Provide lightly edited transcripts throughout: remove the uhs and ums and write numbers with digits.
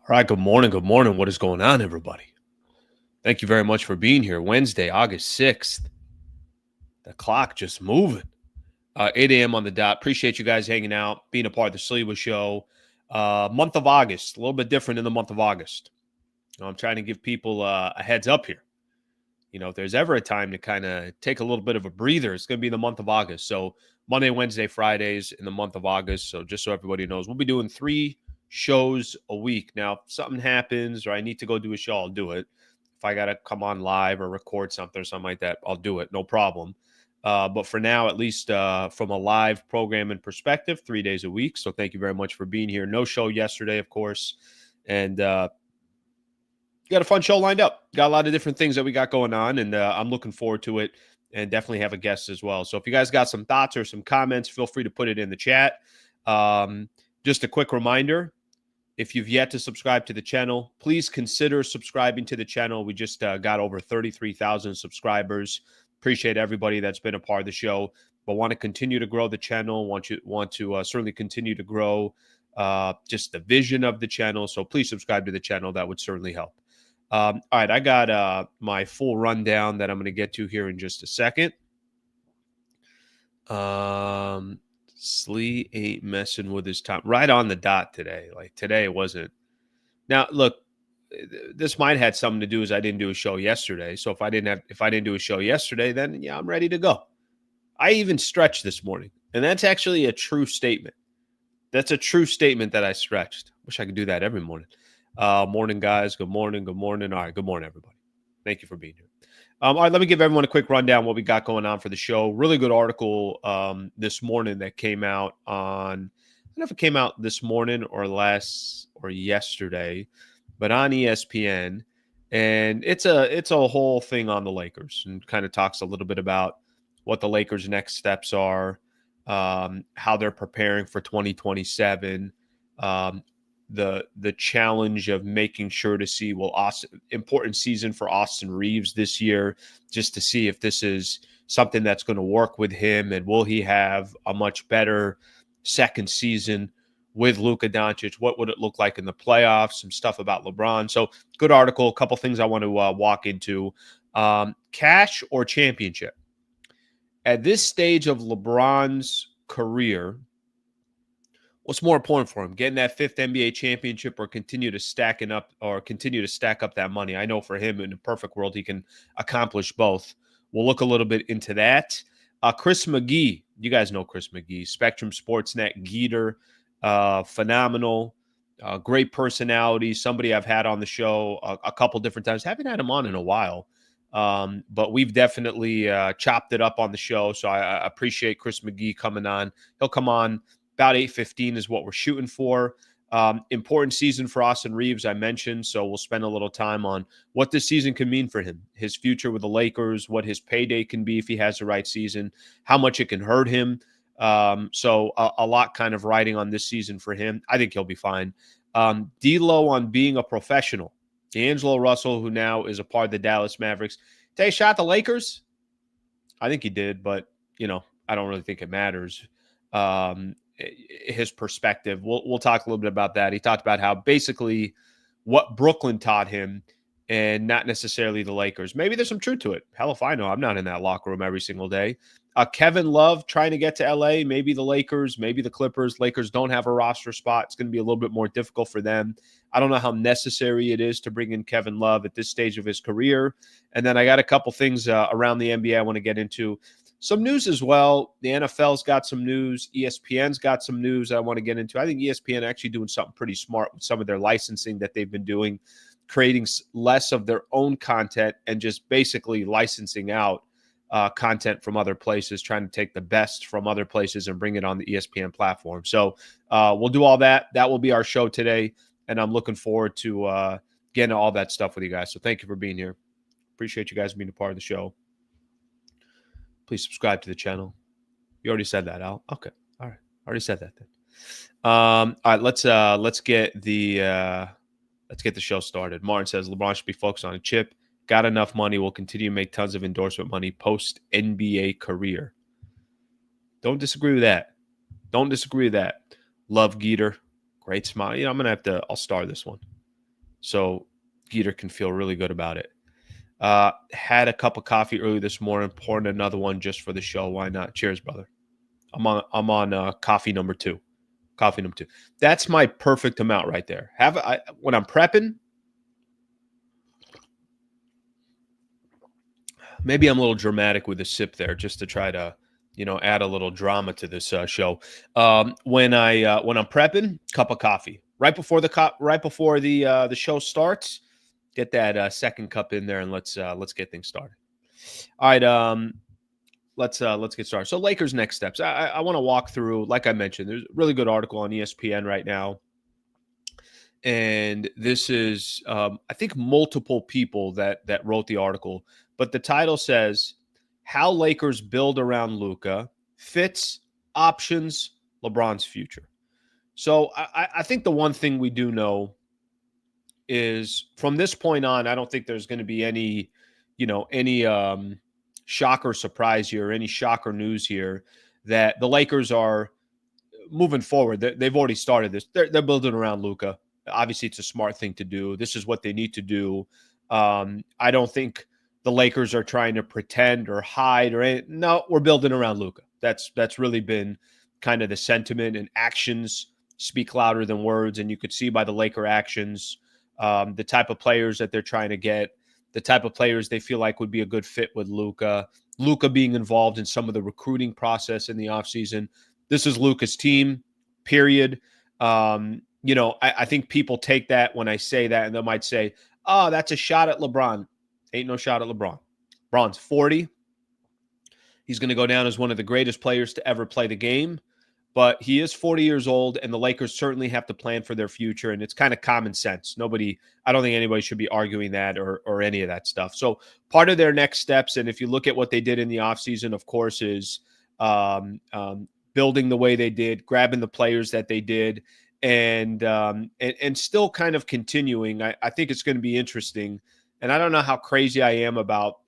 All right, good morning. Good morning. What is going on, everybody? Thank you very much for being here. Wednesday, August 6th. The clock just moving. 8 a.m. on the dot. Appreciate you guys hanging out, being a part of the Sliwa show. Month of August, a little bit different in the month of August. I'm trying to give people a heads up here. If there's ever a time to kind of take a little bit of a breather, it's going to be the month of August. So Monday, Wednesday, Fridays in the month of August. So just so everybody knows, we'll be doing 3 shows a week. Now, if something happens or I need to go do a show, I'll do it. If I got to come on live or record something or something like that, I'll do it. No problem. But for now, at least from a live programming perspective, 3 days a week. So thank you very much for being here. No show yesterday, of course. And got a fun show lined up. Got a lot of different things that we got going on, and I'm looking forward to it, and definitely have a guest as well. So if you guys got some thoughts or some comments, feel free to put it in the chat. Just a quick reminder, if you've yet to subscribe to the channel, please consider subscribing to the channel. We just got over 33,000 subscribers. Appreciate everybody that's been a part of the show, but want to continue to grow the channel. Want to certainly continue to grow just the vision of the channel. So please subscribe to the channel. That would certainly help. All right, I got my full rundown that I'm going to get to here in just a second. Slee ain't messing with his time. Right on the dot today. Like today it wasn't. Now, look, this might have had something to do as I didn't do a show yesterday. So if I didn't do a show yesterday, then yeah, I'm ready to go. I even stretched this morning, and that's actually a true statement. That's a true statement that I stretched. Wish I could do that every morning. Morning, guys. Good morning. Good morning. All right. Good morning, everybody. Thank you for being here. All right. Let me give everyone a quick rundown what we got going on for the show. Really good article this morning that came out on, I don't know if it came out this morning or yesterday, but on ESPN. And it's a whole thing on the Lakers and kind of talks a little bit about what the Lakers' next steps are, how they're preparing for 2027, the challenge of making sure to see, important season for Austin Reaves this year, just to see if this is something that's going to work with him, and will he have a much better second season with Luka Doncic? What would it look like in the playoffs? Some stuff about LeBron. So good article. A couple things I want to walk into. Cash or championship? At this stage of LeBron's career, what's more important for him, getting that 5th NBA championship or continue to stack up that money? I know for him, in a perfect world, he can accomplish both. We'll look a little bit into that. Chris McGee, you guys know Chris McGee, Spectrum SportsNet Geeter, phenomenal, great personality, somebody I've had on the show a couple different times. Haven't had him on in a while, but we've definitely chopped it up on the show. So I appreciate Chris McGee coming on. He'll come on about 8:15 is what we're shooting for. Important season for Austin Reaves, I mentioned, so we'll spend a little time on what this season can mean for him, his future with the Lakers, what his payday can be if he has the right season, how much it can hurt him. So a lot kind of riding on this season for him. I think he'll be fine. D-Lo on being a professional. D'Angelo Russell, who now is a part of the Dallas Mavericks. Take a shot at the Lakers? I think he did, but, I don't really think it matters. His perspective. We'll talk a little bit about that. He talked about how basically what Brooklyn taught him and not necessarily the Lakers. Maybe there's some truth to it. Hell if I know. I'm not in that locker room every single day. Kevin Love trying to get to LA, maybe the Lakers, maybe the Clippers. Lakers don't have a roster spot. It's going to be a little bit more difficult for them. I don't know how necessary it is to bring in Kevin Love at this stage of his career. And then I got a couple things around the NBA I want to get into. Some news as well. The NFL's got some news. ESPN's got some news I want to get into. I think ESPN actually doing something pretty smart with some of their licensing that they've been doing, creating less of their own content and just basically licensing out content from other places, trying to take the best from other places and bring it on the ESPN platform. So we'll do all that. That will be our show today, and I'm looking forward to getting all that stuff with you guys. So thank you for being here. Appreciate you guys being a part of the show. Please subscribe to the channel. You already said that, Al. Okay. All right. Already said that then. All right, let's get the show started. Martin says LeBron should be focused on a chip. Got enough money, will continue to make tons of endorsement money post NBA career. Don't disagree with that. Love Geeter. Great smile. I'll star this one. So Geeter can feel really good about it. Had a cup of coffee early this morning, poured another one just for the show. Why not? Cheers, brother. I'm on coffee number 2. Coffee number 2. That's my perfect amount right there. When I'm prepping, maybe I'm a little dramatic with a sip there just to try to, add a little drama to this show. When I'm prepping, cup of coffee right before the show starts. Get that second cup in there and let's get things started. All right, let's get started. So Lakers next steps. I want to walk through. Like I mentioned, there's a really good article on ESPN right now. And this is, I think, multiple people that wrote the article, but the title says "How Lakers Build Around Luka Fits Options LeBron's Future." So I think the one thing we do know is from this point on, I don't think there's going to be any shock or surprise here, any shock or news here that the Lakers are moving forward. They've already started this. They're building around Luka. Obviously, it's a smart thing to do. This is what they need to do. I don't think the Lakers are trying to pretend or hide or anything. No, we're building around Luka. That's really been kind of the sentiment, and actions speak louder than words. And you could see by the Laker actions the type of players that they're trying to get, the type of players they feel like would be a good fit with Luka. Luka being involved in some of the recruiting process in the offseason. This is Luka's team, period. I think people take that when I say that, and they might say, oh, that's a shot at LeBron. Ain't no shot at LeBron. LeBron's 40. He's going to go down as one of the greatest players to ever play the game. But he is 40 years old, and the Lakers certainly have to plan for their future, and it's kind of common sense. I don't think anybody should be arguing that or any of that stuff. So part of their next steps, and if you look at what they did in the offseason, of course, is building the way they did, grabbing the players that they did, and still kind of continuing. I think it's going to be interesting. And I don't know how crazy I am about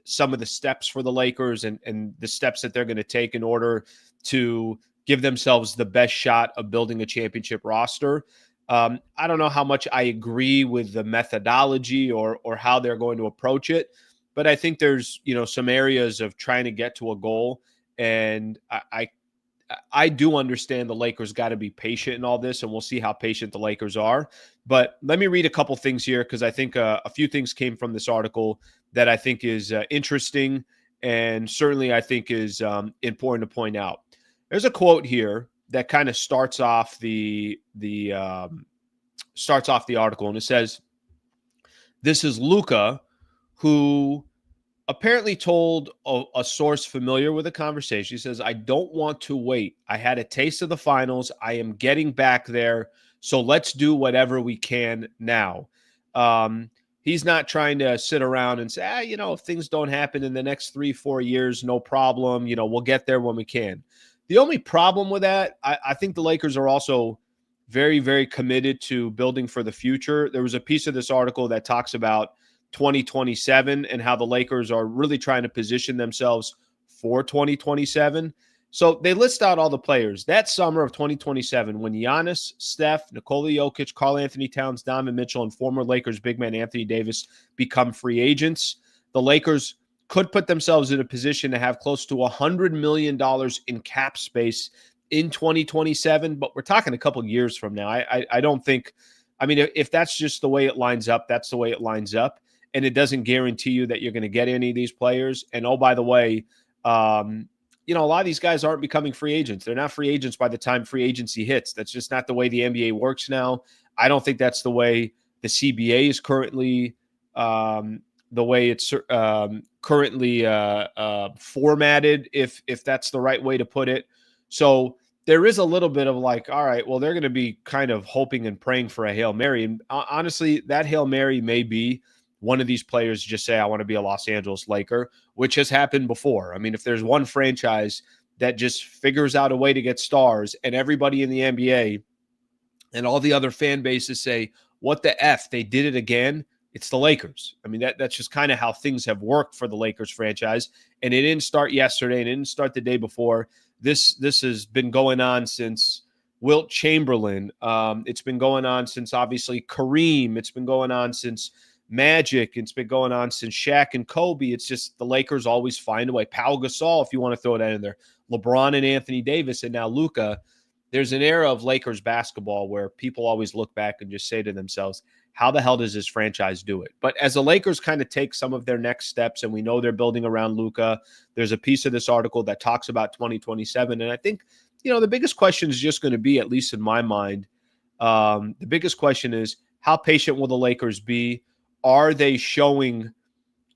some of the steps for the Lakers and the steps that they're going to take in order to give themselves the best shot of building a championship roster. I don't know how much I agree with the methodology or how they're going to approach it, but I think there's, some areas of trying to get to a goal. And I do understand the Lakers got to be patient in all this, and we'll see how patient the Lakers are. But let me read a couple things here, because I think a few things came from this article that I think is interesting, and certainly I think is important to point out. There's a quote here that kind of starts off the article, and it says, "This is Luka, who apparently told a source familiar with the conversation." He says, "I don't want to wait. I had a taste of the finals. I am getting back there. So let's do whatever we can now." He's not trying to sit around and say, if things don't happen in the next 3-4 years, no problem. We'll get there when we can. The only problem with that, I think the Lakers are also very, very committed to building for the future. There was a piece of this article that talks about 2027 and how the Lakers are really trying to position themselves for 2027. So they list out all the players that summer of 2027 when Giannis, Steph, Nikola Jokic, Karl Anthony Towns, Donovan Mitchell, and former Lakers big man Anthony Davis become free agents. The Lakers could put themselves in a position to have close to $100 million in cap space in 2027, but we're talking a couple years from now. I don't think, if that's just the way it lines up, that's the way it lines up. And it doesn't guarantee you that you're going to get any of these players. And oh, by the way, a lot of these guys aren't becoming free agents. They're not free agents by the time free agency hits. That's just not the way the NBA works now. I don't think that's the way the CBA is currently the way it's currently formatted, if that's the right way to put it. So there is a little bit of like, all right, well, they're going to be kind of hoping and praying for a Hail Mary. And honestly, that Hail Mary may be one of these players just say, I want to be a Los Angeles Laker, which has happened before. If there's one franchise that just figures out a way to get stars, and everybody in the NBA and all the other fan bases say, what the F, they did it again, it's the Lakers. That's just kind of how things have worked for the Lakers franchise. And it didn't start yesterday, and it didn't start the day before. This has been going on since, Wilt Chamberlain. It's been going on since obviously Kareem. It's been going on since Magic. It's been going on since Shaq and Kobe. It's just the Lakers always find a way. Pau Gasol, if you want to throw that in there. LeBron and Anthony Davis, and now Luka. There's an era of Lakers basketball where people always look back and just say to themselves, how the hell does this franchise do it? But as the Lakers kind of take some of their next steps, and we know they're building around Luka, there's a piece of this article that talks about 2027. And I think, the biggest question is just going to be, at least in my mind, the biggest question is, how patient will the Lakers be? Are they showing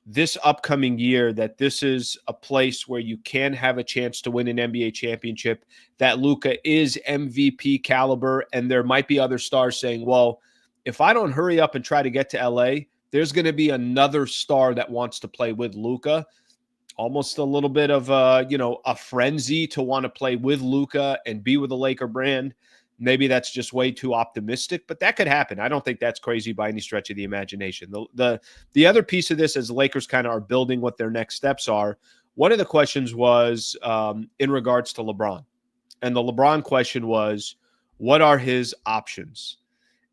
this upcoming year that this is a place where you can have a chance to win an NBA championship, that Luka is MVP caliber, and there might be other stars saying, well, if I don't hurry up and try to get to LA, there's going to be another star that wants to play with Luka. Almost a little bit of a frenzy to want to play with Luka and be with the Laker brand. Maybe that's just way too optimistic, but that could happen. I don't think that's crazy by any stretch of the imagination. The other piece of this, as the Lakers kind of are building what their next steps are, one of the questions was in regards to LeBron. And the LeBron question was, what are his options?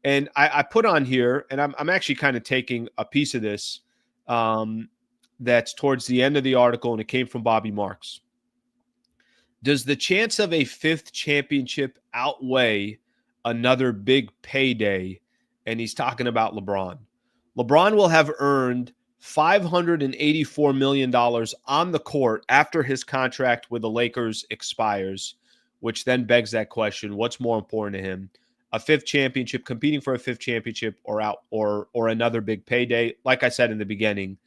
And I put on here, and I'm actually kind of taking a piece of this that's towards the end of the article, and it came from Bobby Marks. Does the chance of a fifth championship outweigh another big payday? And he's talking about LeBron. LeBron will have earned $584 million on the court after his contract with the Lakers expires, which then begs that question, what's more important to him? A fifth championship, competing for a fifth championship, or another big payday? Like I said in the beginning,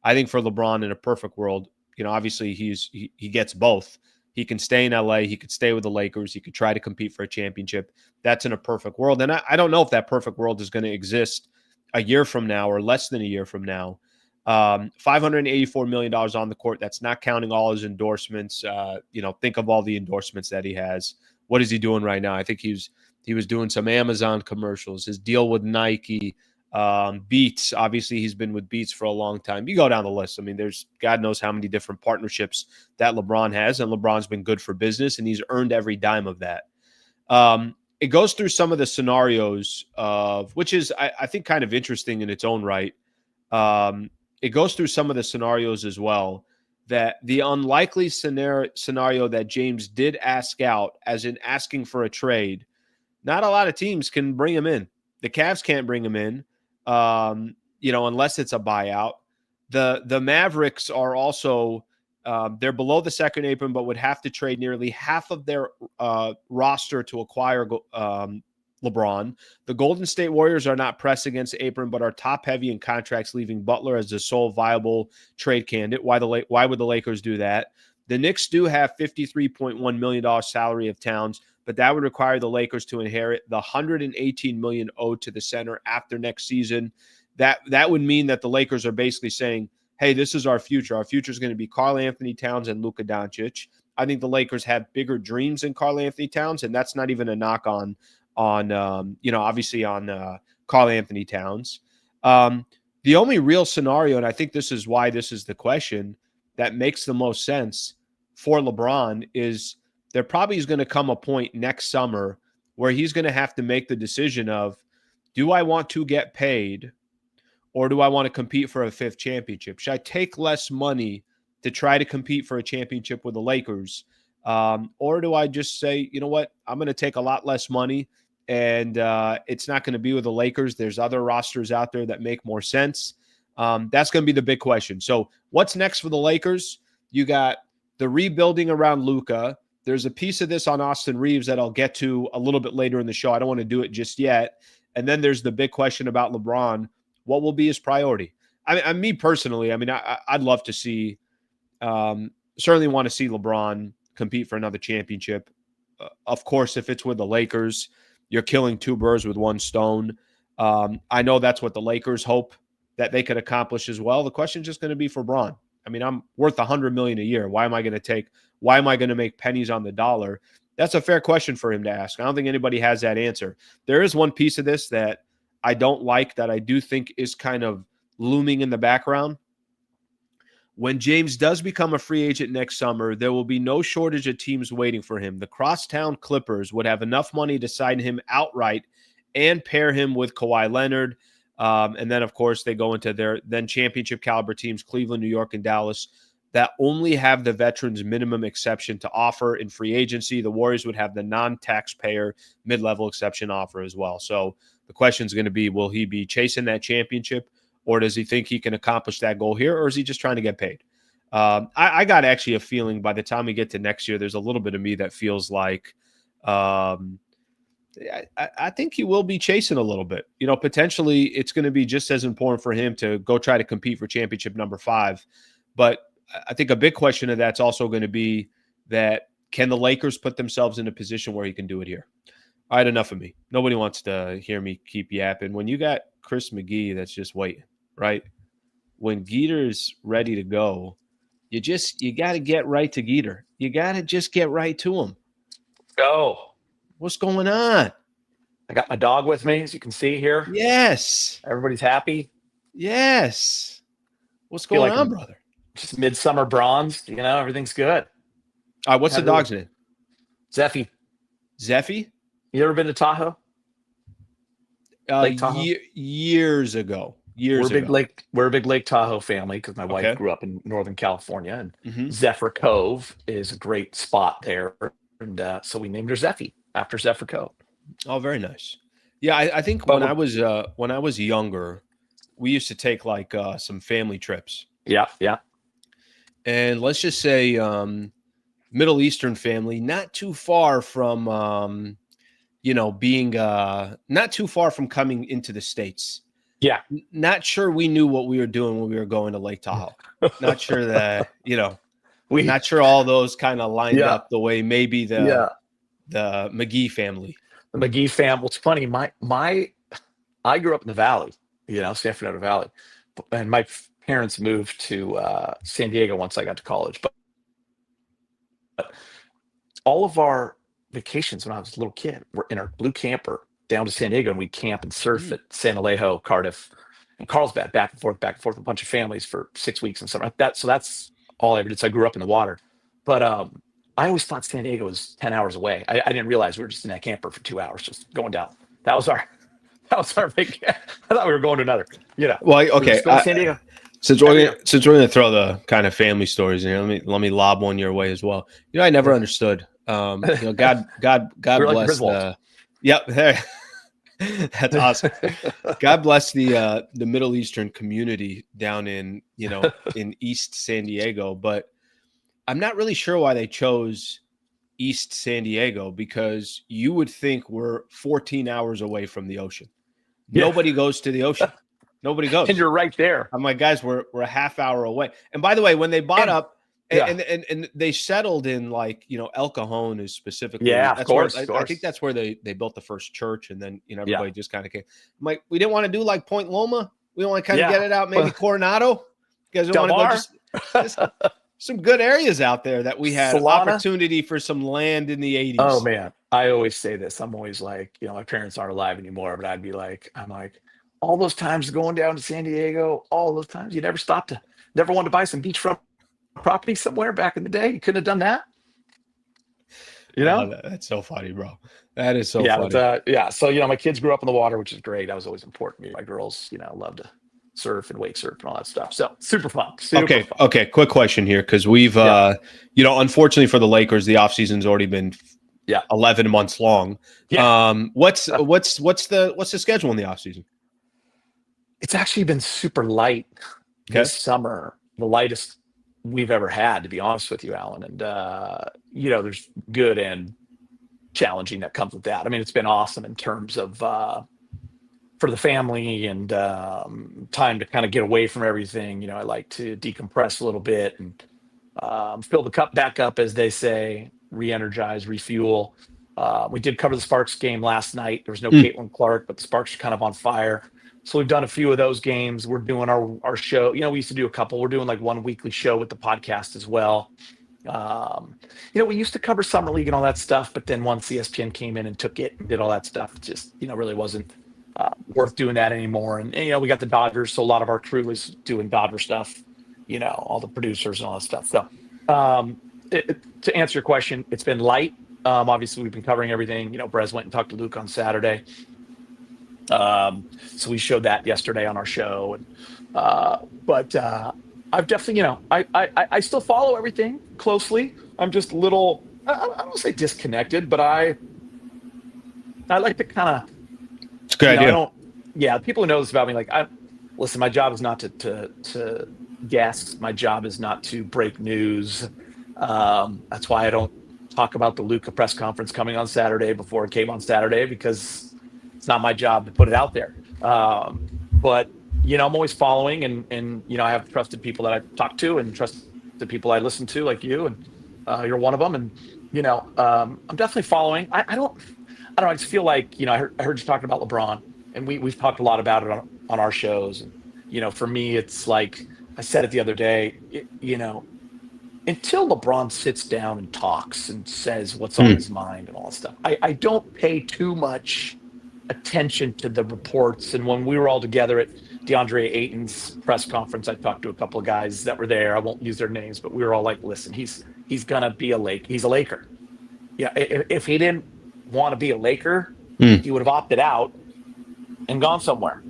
I think for LeBron, in a perfect world, obviously he gets both. He can stay in LA. He could stay with the Lakers. He could try to compete for a championship. That's in a perfect world. And I don't know if that perfect world is going to exist a year from now or less than a year from now. $584 million on the court. That's not counting all his endorsements. Think of all the endorsements that he has. What is he doing right now? I think he was doing some Amazon commercials, his deal with Nike, Beats. Obviously, he's been with Beats for a long time. You go down the list. I mean, there's God knows how many different partnerships that LeBron has, and LeBron's been good for business, and he's earned every dime of that. It goes through some of the scenarios of, which is, I think, kind of interesting in its own right. It goes through some of the scenarios as well, that the unlikely scenario that James did ask out, as in asking for a trade, not a lot of teams can bring him in. The Cavs can't bring him in, unless it's a buyout. The Mavericks are also they're below the second apron, but would have to trade nearly half of their roster to acquire LeBron. The Golden State Warriors are not pressed against the apron, but are top heavy in contracts, leaving Butler as the sole viable trade candidate. Why would the Lakers do that? The Knicks do have $53.1 million salary of Towns, but that would require the Lakers to inherit the $118 million owed to the center after next season. That would mean that the Lakers are basically saying, hey, this is our future. Our future is going to be Karl Anthony Towns and Luka Doncic. I think the Lakers have bigger dreams than Karl Anthony Towns, and that's not even a knock on obviously on Karl Anthony Towns. The only real scenario, and I think this is why this is the question that makes the most sense for LeBron, is there probably is going to come a point next summer where he's going to have to make the decision of, do I want to get paid or do I want to compete for a fifth championship? Should I take less money to try to compete for a championship with the Lakers? Or do I just say, you know what, I'm going to take a lot less money and it's not going to be with the Lakers. There's other rosters out there that make more sense. That's going to be the big question. So what's next for the Lakers? You got the rebuilding around Luka. There's a piece of this on Austin Reaves that I'll get to a little bit later in the show. I don't want to do it just yet. And then there's the big question about LeBron. What will be his priority? Me personally, I'd love to see, certainly want to see LeBron compete for another championship. Of course, if it's with the Lakers, you're killing two birds with one stone. I know that's what the Lakers hope that they could accomplish as well. The question is just going to be for Bron. I'm worth $100 million a year. Why am I going to make pennies on the dollar? That's a fair question for him to ask. I don't think anybody has that answer. There is one piece of this that I don't like, that I do think is kind of looming in the background. When James does become a free agent next summer, there will be no shortage of teams waiting for him. The crosstown Clippers would have enough money to sign him outright and pair him with Kawhi Leonard. And then, of course, they go into their then championship caliber teams, Cleveland, New York, and Dallas, that only have the veterans minimum exception to offer in free agency. The Warriors would have the non-taxpayer mid-level exception offer as well. So the question is going to be, will he be chasing that championship, or does he think he can accomplish that goal here, or is he just trying to get paid? I got actually a feeling by the time we get to next year, there's a little bit of me that feels like I think he will be chasing a little bit. Potentially it's going to be just as important for him to go try to compete for championship number 5. But I think a big question of that's also going to be that can the Lakers put themselves in a position where he can do it here? All right, enough of me. Nobody wants to hear me keep yapping. When you got Chris McGee that's just waiting, right? When Geeter's ready to go, you got to get right to Geeter. You got to just get right to him. Go. What's going on? I got my dog with me, as you can see here. Yes. Everybody's happy. Yes. What's going on, brother? Just midsummer bronze. Everything's good. All right, what's the dog's name? Zeffy. Zeffy? You ever been to Tahoe? Lake Tahoe? Years ago. We're a big Lake Tahoe family because my wife grew up in Northern California, and Zephyr Cove is a great spot there. And so we named her Zeffy after Zephyr Cove. Oh, very nice. Yeah, I think when I was younger, we used to take like some family trips. Yeah. And let's just say Middle Eastern family, not too far from being not too far from coming into the States. Yeah. Not sure we knew what we were doing when we were going to Lake Tahoe. Not sure that, not sure all those kind of lined up the way maybe the McGee family. The McGee family. It's funny. I grew up in the Valley, San Fernando Valley, and my parents moved to San Diego once I got to college. But all of our vacations when I was a little kid were in our blue camper down to San Diego, and we'd camp and surf at San Alejo, Cardiff, and Carlsbad, back and forth, with a bunch of families for 6 weeks and something like that. So that's all I ever did. So I grew up in the water. But I always thought San Diego was 10 hours away. I didn't realize we were just in that camper for 2 hours, just going down. That was our vacation. I thought we were going to another, Well, okay. San Diego. Since we're going to throw the kind of family stories in here, let me lob one your way as well. I never understood. God bless the. Yep, there. That's awesome. God bless the Middle Eastern community down in in East San Diego, but I'm not really sure why they chose East San Diego, because you would think we're 14 hours away from the ocean. Yeah. Nobody goes to the ocean. Nobody goes. And you're right there. I'm like, guys, we're a half hour away. And by the way, when they bought up and they settled in El Cajon is specifically. Yeah, of course. I think that's where they built the first church, and then everybody just kind of came. I'm like, we didn't want to do like Point Loma. We want to kind of get it out, maybe Coronado. You guys don't want to go just some good areas out there that we had opportunity for some land in the 80s. Oh man, I always say this. I'm always like, my parents aren't alive anymore, but I'm like, all those times going down to San Diego, all those times you never wanted to buy some beachfront property somewhere back in the day. You couldn't have done that. That's so funny, bro. That is so funny. But, so my kids grew up in the water, which is great. That was always important to me. My girls, love to surf and wake surf and all that stuff. So super fun. Okay. Quick question here, because we've unfortunately for the Lakers, the offseason's already been 11 months long. What's the schedule in the offseason? It's actually been super light this summer, the lightest we've ever had, to be honest with you, Alan. And there's good and challenging that comes with that. I mean, it's been awesome in terms of for the family and time to kind of get away from everything. I like to decompress a little bit and fill the cup back up, as they say, re-energize, refuel. We did cover the Sparks game last night. There was no Caitlin Clark, but the Sparks are kind of on fire. So we've done a few of those games. We're doing our show. We used to do a couple. We're doing like one weekly show with the podcast as well. We used to cover Summer League and all that stuff, but then once ESPN came in and took it and did all that stuff, it just, really wasn't worth doing that anymore. And we got the Dodgers, so a lot of our crew is doing Dodger stuff. all the producers and all that stuff. So to answer your question, it's been light. Obviously, we've been covering everything. Brez went and talked to Luke on Saturday. So we showed that yesterday on our show. But I've definitely, I still follow everything closely. I'm just a little, I don't want to say disconnected, but I like to kind of, it's a good idea. People who know this about me, like, listen, my job is not to guess. My job is not to break news. That's why I don't talk about the Luka press conference coming on Saturday before it came on Saturday, because it's not my job to put it out there. But I'm always following, and I have trusted people that I talk to and trusted people I listen to, like you, and you're one of them. And I'm definitely following. I don't know. I just feel like I heard you talking about LeBron, and we've talked a lot about it on our shows. And for me, it's like I said it the other day. Until LeBron sits down and talks and says what's on his mind and all that stuff, I don't pay too much attention to the reports. And when we were all together at DeAndre Ayton's press conference, I talked to a couple of guys that were there. I won't use their names, but we were all like, listen, he's gonna be a Laker. He's a Laker. Yeah, if he didn't want to be a Laker, he would have opted out and gone somewhere.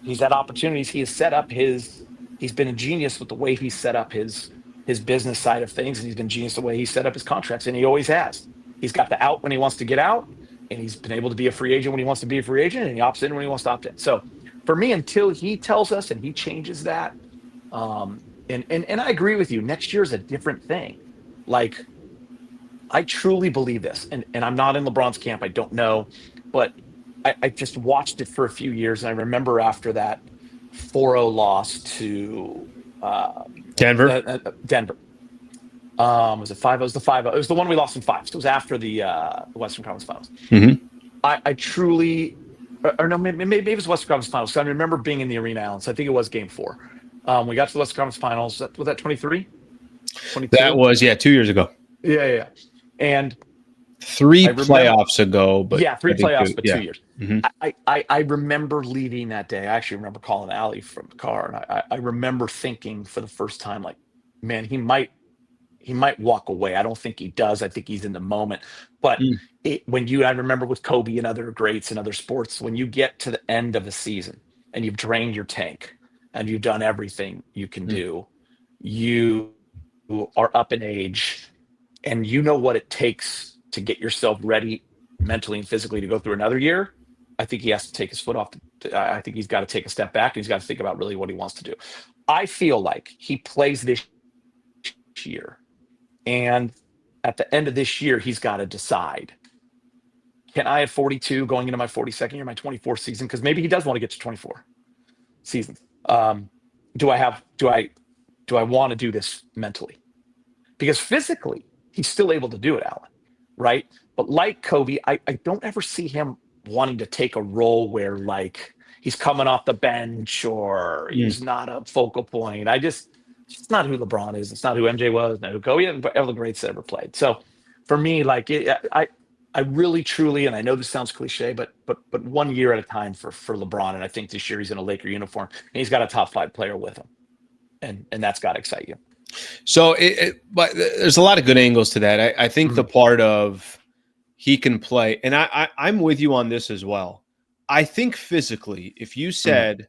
He's had opportunities. He has set up he's been a genius with the way he set up his business side of things, and he's been genius the way he set up his contracts, and he always has. He's got the out when he wants to get out, and he's been able to be a free agent when he wants to be a free agent, and he opts in when he wants to opt in. So for me, until he tells us and he changes that, and I agree with you, next year is a different thing. Like, I truly believe this, and I'm not in LeBron's camp. I don't know, but I just watched it for a few years, and I remember after that 4-0 loss to Denver. Denver. Was it 5-0? It was the 5-0. It was the one we lost in 5. So it was after the Western Conference Finals. Mm-hmm. I truly, or no, maybe it was Western Conference Finals. So I remember being in the arena, Alan. So I think it was Game 4. We got to the Western Conference Finals. Was that 23? 22? That was 2 years ago. Yeah. And 3 playoffs ago, but 3 playoffs, but 2 years. Mm-hmm. I remember leaving that day. I actually remember calling Allie from the car, and I remember thinking for the first time, like, man, he might walk away. I don't think he does. I think he's in the moment. But I remember with Kobe and other greats in other sports, when you get to the end of the season and you've drained your tank and you've done everything you can do, you are up in age, and you know what it takes to get yourself ready mentally and physically to go through another year. I think he has to take his foot off. I think he's got to take a step back, and he's got to think about really what he wants to do. I feel like he plays this year, and at the end of this year, he's got to decide, can I at 42 going into my 42nd year, my 24th season, because maybe he does want to get to 24 seasons. Do I want to do this mentally? Because physically, he's still able to do it, Alan, right? But like Kobe, I don't ever see him wanting to take a role where, like, he's coming off the bench or he's not a focal point. It's not who LeBron is. It's not who MJ was, not who Kobe, ever the greats that ever played. So for me, like, I really, truly, and I know this sounds cliche, but 1 year at a time for LeBron. And I think this year he's in a Laker uniform, and he's got a top 5 player with him. And that's got to excite you. So but there's a lot of good angles to that. I think the part of he can play, and I'm with you on this as well. I think physically, if you said,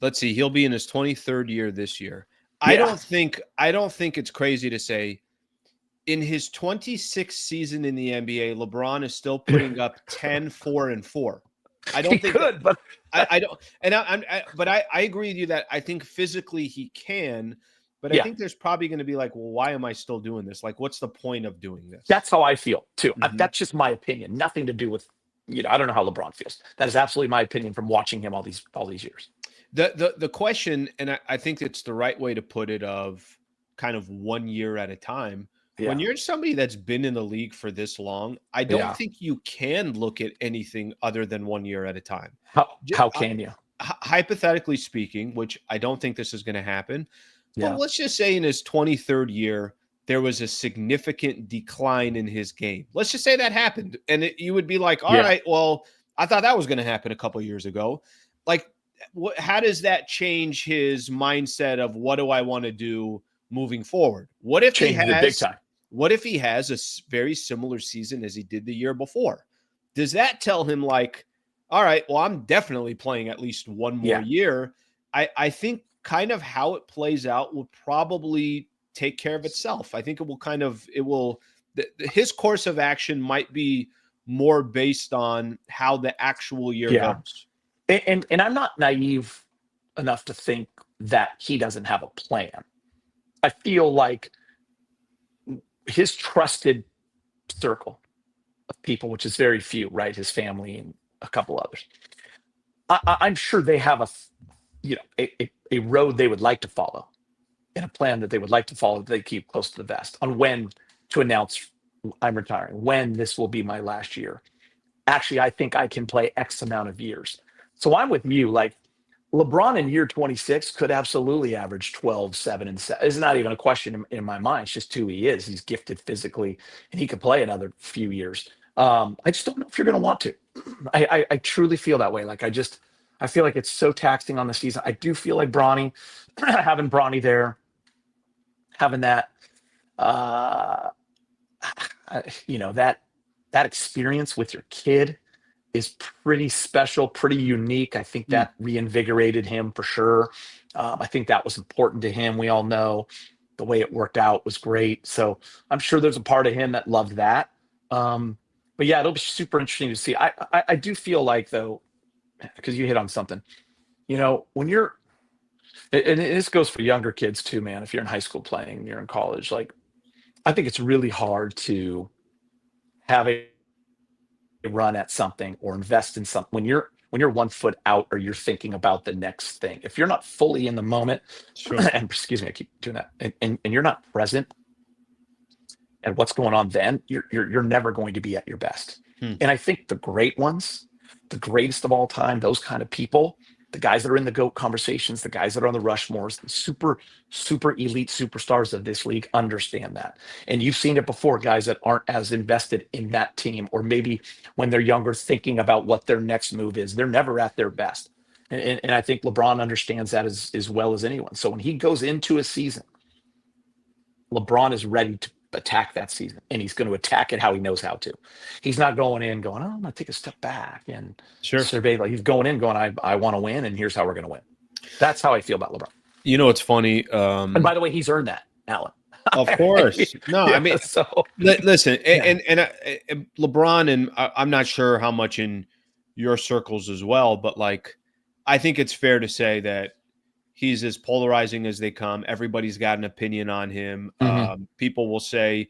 let's see, he'll be in his 23rd year this year. I don't think it's crazy to say in his 26th season in the NBA, LeBron is still putting up 10, 4, and 4. I don't think could, but I don't, and I agree with you that I think physically he can, but I think there's probably going to be like, well, why am I still doing this? Like, what's the point of doing this? That's how I feel too. That's just my opinion. Nothing to do with, I don't know how LeBron feels. That is absolutely my opinion from watching him all these years. The question, and I think it's the right way to put it, of kind of 1 year at a time. Yeah. When you're somebody that's been in the league for this long, I don't think you can look at anything other than 1 year at a time. How can you? Hypothetically speaking, which I don't think this is going to happen, but let's just say in his 23rd year, there was a significant decline in his game. Let's just say that happened. And you would be like, all right, well, I thought that was going to happen a couple of years ago. Like, how does that change his mindset of what do I want to do moving forward? What if he Changes it big has time. what if he has a very similar season as he did the year before? Does that tell him like, all right, well, I'm definitely playing at least one more year? I think kind of how it plays out will probably take care of itself. I think his course of action might be more based on how the actual year goes. And I'm not naive enough to think that he doesn't have a plan. I feel like his trusted circle of people, which is very few, right? His family and a couple others. I'm sure they have a road they would like to follow and a plan that they would like to follow that they keep close to the vest on when to announce I'm retiring, when this will be my last year. Actually, I think I can play X amount of years. So I'm with you. Like LeBron in year 26 could absolutely average 12, 7, and 7. It's not even a question in my mind. It's just who he is. He's gifted physically, and he could play another few years. I just don't know if you're going to want to. I truly feel that way. Like I feel like it's so taxing on the season. I do feel like Bronny, having Bronny there, having that, that experience with your kid is pretty special, pretty unique. I think that reinvigorated him for sure. I think that was important to him. We all know the way it worked out was great. So I'm sure there's a part of him that loved that. But yeah, it'll be super interesting to see. I do feel like, though, because you hit on something, when you're, and this goes for younger kids too, man, if you're in high school playing, you're in college, like, I think it's really hard to have a run at something or invest in something when you're 1 foot out or you're thinking about the next thing. If you're not fully in the moment, sure. And excuse me, I keep doing that, and you're not present and what's going on, then you're never going to be at your best. And I think the great ones, the greatest of all time, those kind of people, the guys that are in the GOAT conversations, the guys that are on the Rushmores, the super elite superstars of this league understand that. And you've seen it before, guys that aren't as invested in that team, or maybe when they're younger thinking about what their next move is, they're never at their best. And I think LeBron understands that as well as anyone. So when he goes into a season, LeBron is ready to attack that season, and he's going to attack it how he knows how to. He's not going in going, oh, I'm going to take a step back and survey. Like, he's going in going, I want to win, and here's how we're going to win. That's how I feel about LeBron. It's funny. And by the way, he's earned that, Alan. Of course. No, I mean, listen, and LeBron, and I'm not sure how much in your circles as well, but like, I think it's fair to say that he's as polarizing as they come. Everybody's got an opinion on him. People will say,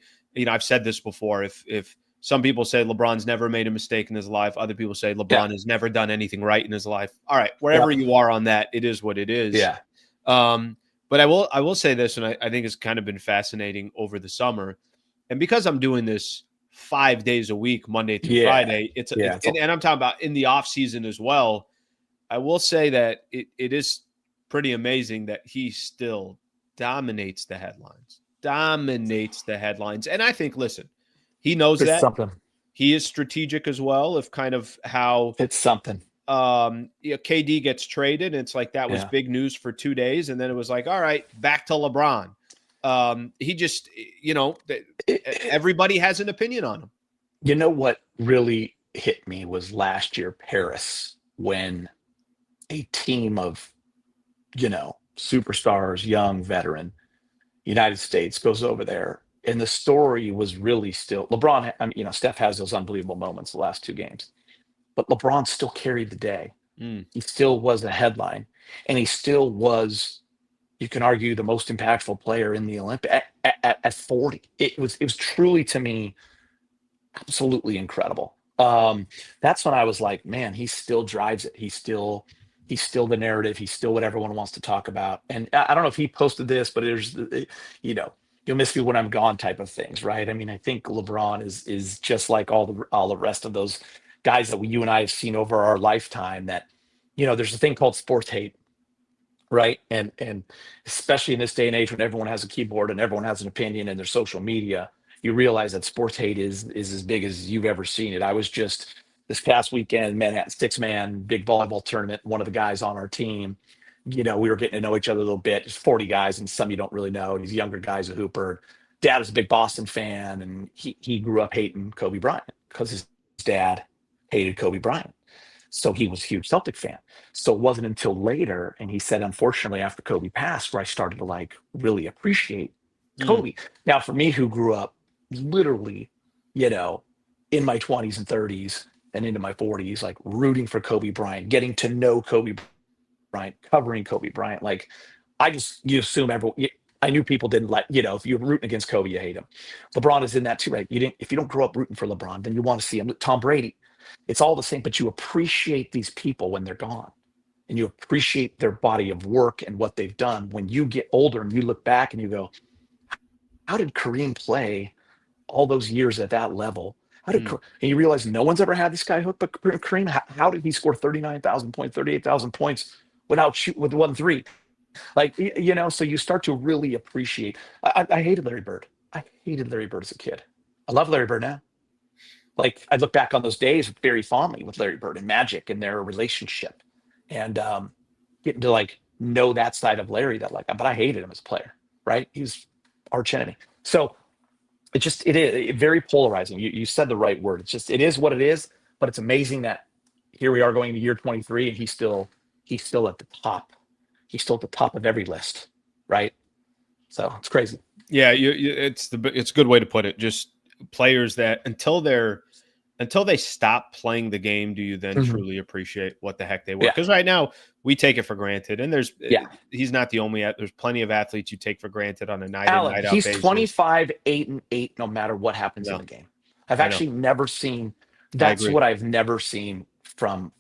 I've said this before. If some people say LeBron's never made a mistake in his life, other people say LeBron has never done anything right in his life. All right, wherever you are on that, it is what it is. Yeah. But I will say this, and I think it's kind of been fascinating over the summer, and because I'm doing this 5 days a week, Monday through Friday, and I'm talking about in the off season as well. I will say that it is pretty amazing that he still dominates the headlines. And I think, listen, he knows that something. He is strategic as well, of kind of how it's something. KD gets traded, and it's like that was big news for 2 days, and then it was like, all right, back to LeBron. He just, everybody has an opinion on him. You know what really hit me was last year, Paris, when a team of superstars, young veteran, United States goes over there. And the story was really still LeBron. I mean, Steph has those unbelievable moments the last 2 games, but LeBron still carried the day. He still was a headline, and he still was, you can argue, the most impactful player in the Olympics at 40. It was truly, to me, absolutely incredible. That's when I was like, man, he still drives it. He's still the narrative. He's still what everyone wants to talk about. And I don't know if he posted this, but there's, you'll miss me when I'm gone type of things, right? I mean, I think LeBron is just like all the rest of those guys that you and I have seen over our lifetime, that, there's a thing called sports hate, right? And especially in this day and age when everyone has a keyboard and everyone has an opinion and their social media, you realize that sports hate is as big as you've ever seen it. I was just this past weekend, Manhattan 6-man big volleyball tournament. One of the guys on our team, we were getting to know each other a little bit. There's 40 guys, and some you don't really know. These younger guys, a hooper. Dad is a big Boston fan, and he grew up hating Kobe Bryant because his dad hated Kobe Bryant. So he was a huge Celtic fan. So it wasn't until later, and he said, unfortunately, after Kobe passed, where I started to like really appreciate Kobe. Now, for me, who grew up literally, in my 20s and 30s and into my 40s, like rooting for Kobe Bryant, getting to know Kobe Bryant, covering Kobe Bryant, like you assume everyone. I knew people didn't like, if you're rooting against Kobe, you hate him. LeBron is in that too, right? If you don't grow up rooting for LeBron, then you want to see him. Tom Brady, it's all the same, but you appreciate these people when they're gone, and you appreciate their body of work and what they've done. When you get older and you look back and you go, how did Kareem play all those years at that level? And you realize no one's ever had this guy hooked but Kareem. How did he score 39,000 points, 38,000 points without shooting with 1-3? Like, so you start to really appreciate. I hated Larry Bird. I hated Larry Bird as a kid. I love Larry Bird now. Like, I look back on those days very fondly with Larry Bird and Magic and their relationship, and getting to like know that side of Larry but I hated him as a player, right? He was arch enemy. So it is very polarizing. You said the right word. It is what it is, but it's amazing that here we are going to year 23 and he's still at the top. He's still at the top of every list, right? So it's crazy. Yeah, it's a good way to put it. Just players that until they stop playing the game, do you then truly appreciate what the heck they were? Because right now we take it for granted, and he's not the only. There's plenty of athletes you take for granted on a night in, night out basis. He's 25, 8-8, no matter what happens in the game. I've actually never seen. That's what I've never seen from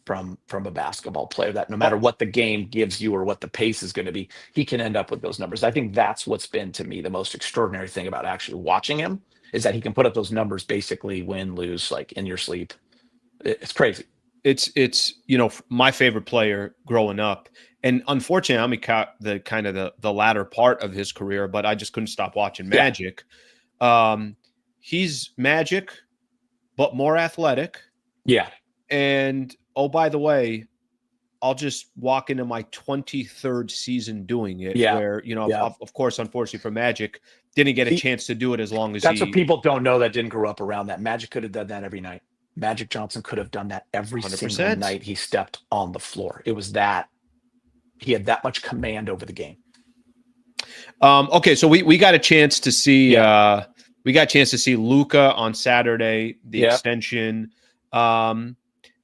a basketball player, that no matter what the game gives you or what the pace is going to be, he can end up with those numbers. I think that's what's been, to me, the most extraordinary thing about actually watching him, is that he can put up those numbers basically win, lose, like in your sleep. It's crazy. It's my favorite player growing up, and unfortunately I'm the latter part of his career, but I just couldn't stop watching Magic. He's Magic, but more athletic. Yeah. And oh, by the way, I'll just walk into my 23rd season doing it. Yeah. Where, of course, unfortunately for Magic, didn't get a chance to do it as long as that's what people don't know that didn't grow up around that. Magic could have done that every night. Magic Johnson could have done that every 100%. single night he stepped on the floor. It was that he had that much command over the game. Okay, so we got a chance to see Luka on Saturday, the extension.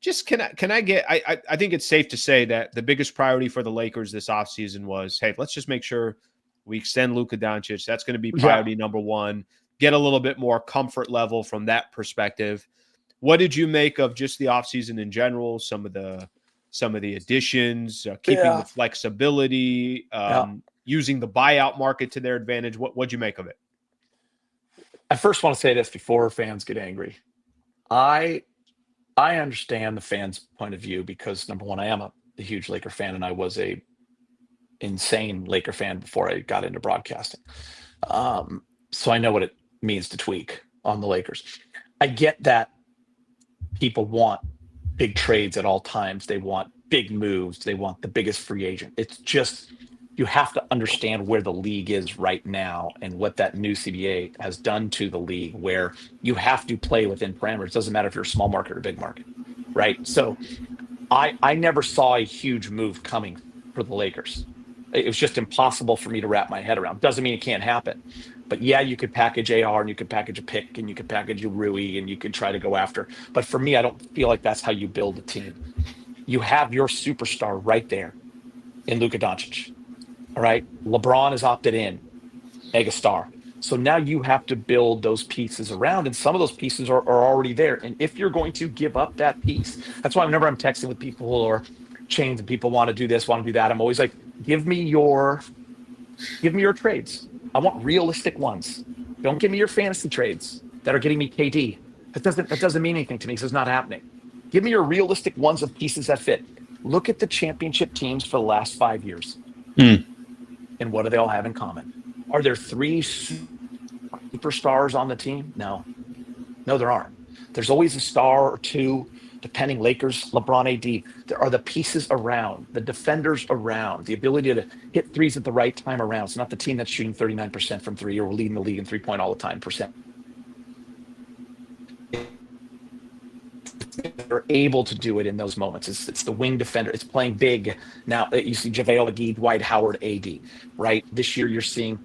Just can I get I think it's safe to say that the biggest priority for the Lakers this offseason was, hey, let's just make sure we extend Luka Doncic. That's going to be priority number one. Get a little bit more comfort level from that perspective. What did you make of just the offseason in general? Some of the additions, keeping the flexibility, using the buyout market to their advantage. What'd you make of it? I first want to say this before fans get angry. I understand the fans' point of view because, number one, I am a huge Laker fan, and I was a insane Laker fan before I got into broadcasting. So I know what it means to tweak on the Lakers. I get that people want big trades at all times. They want big moves. They want the biggest free agent. It's just, you have to understand where the league is right now and what that new CBA has done to the league, where you have to play within parameters. It doesn't matter if you're a small market or big market, right? So I never saw a huge move coming for the Lakers. It was just impossible for me to wrap my head around. Doesn't mean it can't happen. But yeah, you could package AR and you could package a pick and you could package a Rui and you could try to go after. But for me, I don't feel like that's how you build a team. You have your superstar right there in Luka Doncic. All right. LeBron is opted in, mega star. So now you have to build those pieces around, and some of those pieces are already there. And if you're going to give up that piece, that's why whenever I'm texting with people or chains and people want to do this, want to do that, I'm always like, give me your trades. I want realistic ones. Don't give me your fantasy trades that are getting me KD. That doesn't mean anything to me because it's not happening. Give me your realistic ones of pieces that fit. Look at the championship teams for the last 5 years. And what do they all have in common? Are there 3 superstars on the team? No, there aren't. There's always a star or 2 depending Lakers, LeBron, AD, there are the pieces around, the defenders around, the ability to hit threes at the right time around. It's not the team that's shooting 39% from three, or we're leading the league in 3-point all the time percent. They're able to do it in those moments. It's the wing defender. It's playing big. Now you see JaVale McGee, Dwight Howard, AD, right? This year you're seeing,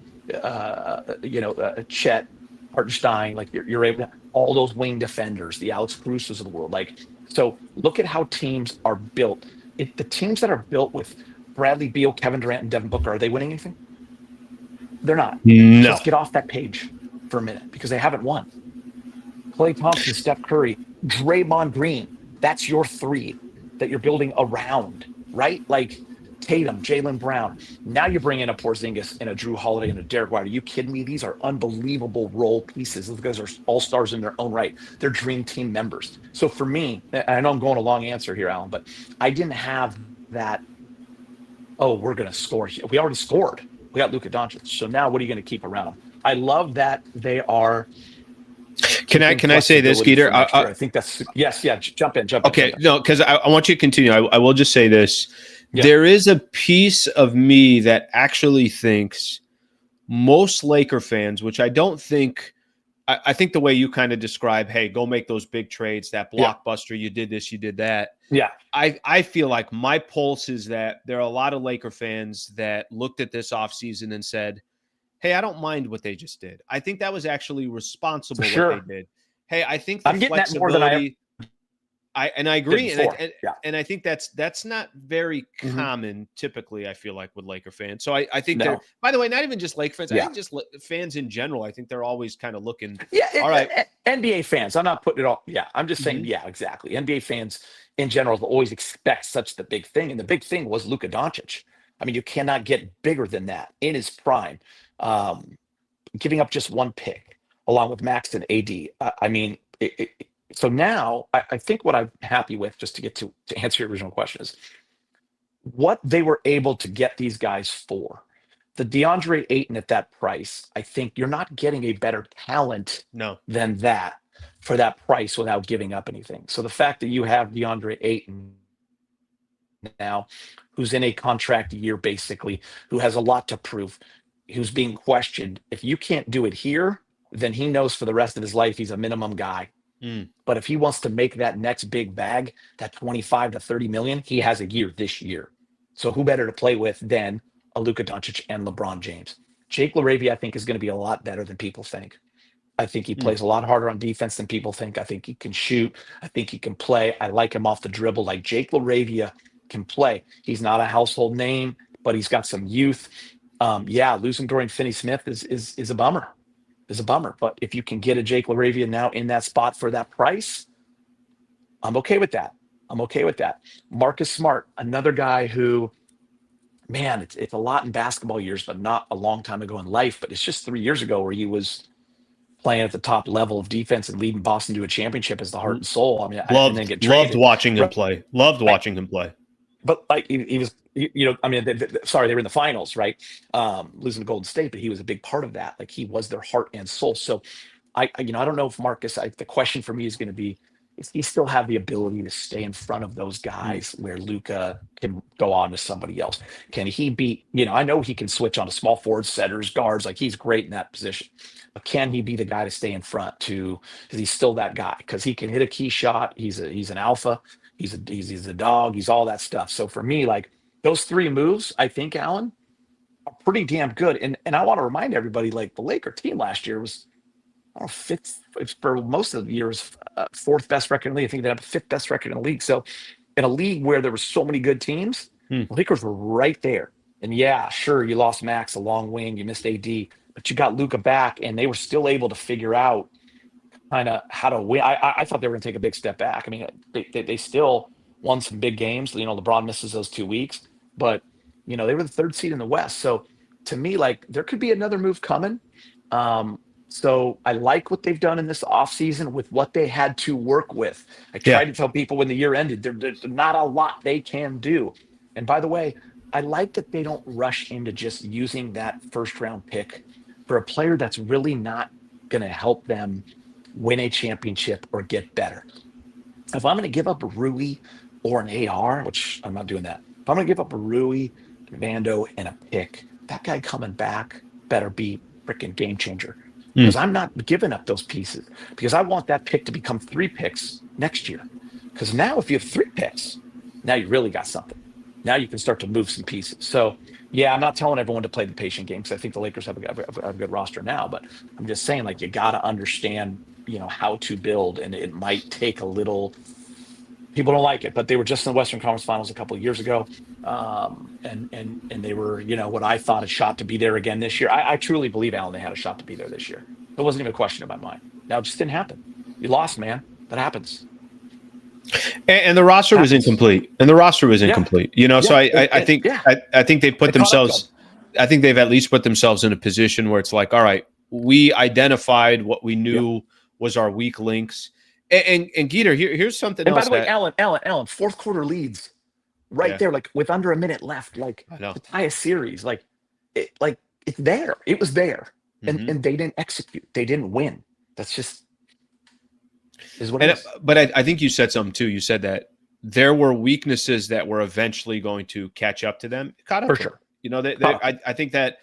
Chet, Hartenstein, like you're able to, all those wing defenders, the Alex Carusos of the world. Like, so look at how teams are built. The teams that are built with Bradley Beal, Kevin Durant, and Devin Booker, are they winning anything? They're not. No. Let's get off that page for a minute because they haven't won. Klay Thompson, Steph Curry, Draymond Green. That's your three that you're building around, right? Like Tatum, Jaylen Brown. Now you bring in a Porzingis and a Drew Holiday and a Derek White. Are you kidding me? These are unbelievable role pieces. Those guys are all-stars in their own right. They're dream team members. So for me, I know I'm going a long answer here, Alan, but I didn't have that, oh, we're going to score. We already scored. We got Luka Doncic. So now what are you going to keep around them? I love that they are. Can I say this, Geeter? I think that's yes. Yeah, jump in. Okay, no, because I want you to continue. I will just say this. Yeah. There is a piece of me that actually thinks most Laker fans, which I don't think, I think the way you kind of describe, hey, go make those big trades, that blockbuster, you did this, you did that. Yeah. I feel like my pulse is that there are a lot of Laker fans that looked at this offseason and said, hey, I don't mind what they just did. I think that was actually responsible what they did. Hey, I think the I'm getting that more than I agree, and I think that's not very common typically, I feel like, with Laker fans. So I think they're, by the way, not even just Laker fans, I think just fans in general. I think they're always kind of looking. Yeah, all right. NBA fans, I'm not putting it all. Yeah, I'm just saying, yeah, exactly. NBA fans in general always expect such the big thing, and the big thing was Luka Doncic. I mean, you cannot get bigger than that in his prime. Giving up just one pick along with Max and AD. I mean, so now I think what I'm happy with, just to get to answer your original question, is what they were able to get these guys for. The DeAndre Ayton at that price, I think you're not getting a better talent than that for that price without giving up anything. So the fact that you have DeAndre Ayton now, who's in a contract year basically, who has a lot to prove, who's being questioned. If you can't do it here, then he knows for the rest of his life he's a minimum guy. But if he wants to make that next big bag, that 25 to 30 million, he has a year this year. So who better to play with than a Luka Doncic and LeBron James? Jake LaRavia, I think, is going to be a lot better than people think. I think he plays a lot harder on defense than people think. I think he can shoot. I think he can play. I like him off the dribble. Like Jake LaRavia can play. He's not a household name, but he's got some youth. Losing Dorian Finney-Smith is a bummer. Is a bummer. But if you can get a Jake LaRavia now in that spot for that price, I'm okay with that. Marcus Smart, another guy who, man, it's a lot in basketball years, but not a long time ago in life. But it's just 3 years ago where he was playing at the top level of defense and leading Boston to a championship as the heart and soul. I mean, loved watching him play. But like he was, they were in the finals, right? Losing to Golden State, but he was a big part of that. Like he was their heart and soul. So I don't know if Marcus, the question for me is going to be, does he still have the ability to stay in front of those guys where Luka can go on to somebody else? Can he be, I know he can switch on to small forwards, setters, guards, like he's great in that position. But can he be the guy to stay in front is he still that guy? Because he can hit a key shot. He's an alpha. He's a dog. He's all that stuff. So for me, like those three moves, I think, Alan, are pretty damn good. And I want to remind everybody, like the Laker team last year was, fifth for most of the year, was fourth best record in the league. I think they had the fifth best record in the league. So in a league where there were so many good teams, the Lakers were right there. And yeah, sure, you lost Max, a long wing, you missed AD, but you got Luka back, and they were still able to figure out kind of how to win. I thought they were going to take a big step back. I mean, they still won some big games. LeBron misses those 2 weeks, but they were the third seed in the West. So to me, like there could be another move coming. So I like what they've done in this offseason with what they had to work with. I tried to tell people when the year ended, there's not a lot they can do. And by the way, I like that they don't rush into just using that first round pick for a player that's really not going to help them win a championship or get better. If I'm going to give up a Rui or an AR, which I'm not doing that. If I'm going to give up a Rui, Vando, and a pick, that guy coming back better be freaking game changer. Because I'm not giving up those pieces, because I want that pick to become 3 picks next year. Because now if you have 3 picks, now you really got something. Now you can start to move some pieces. So yeah, I'm not telling everyone to play the patient game, because I think the Lakers have a good roster now, but I'm just saying, like, you got to understand, how to build, and it might take a little. People don't like it, but they were just in the Western Conference Finals a couple of years ago, and they were, what I thought a shot to be there again this year. I truly believe, Alan, they had a shot to be there this year. There wasn't even a question in my mind. Now it just didn't happen. You lost, man. That happens. And the roster was incomplete. So I think they put themselves. I think they've at least put themselves in a position where it's like, all right, we identified what we knew was our weak links. And Geeter, here's something else. And by the way, Alan, fourth quarter leads right there, like with under a minute left, like to tie a series, it's there. It was there, and they didn't execute. They didn't win. That's just is what it is. But I think you said something too. You said that there were weaknesses that were eventually going to catch up to them. Caught up for to sure. them. I think that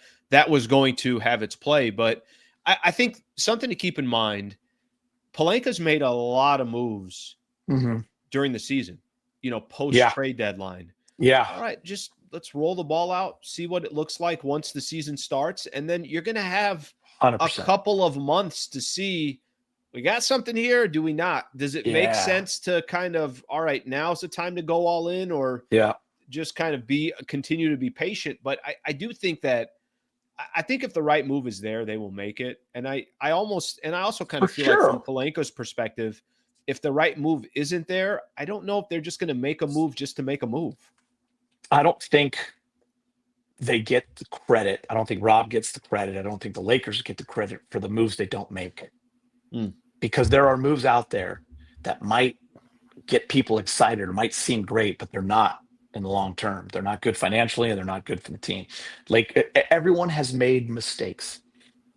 was going to have its play, but I think something to keep in mind. Pelinka's made a lot of moves during the season, post trade deadline. Yeah. All right, just let's roll the ball out, see what it looks like once the season starts. And then you're going to have 100%. a couple of months to see, we got something here, or do we not? Does it make sense to kind of, all right, now's the time to go all in, or just kind of continue to be patient? But I do think that, I think if the right move is there, they will make it. And I also kind of feel like from Pelinka's perspective, if the right move isn't there, I don't know if they're just going to make a move just to make a move. I don't think they get the credit. I don't think Rob gets the credit. I don't think the Lakers get the credit for the moves they don't make. Because there are moves out there that might get people excited or might seem great, but they're not. In the long term, they're not good financially, and they're not good for the team. Like, everyone has made mistakes.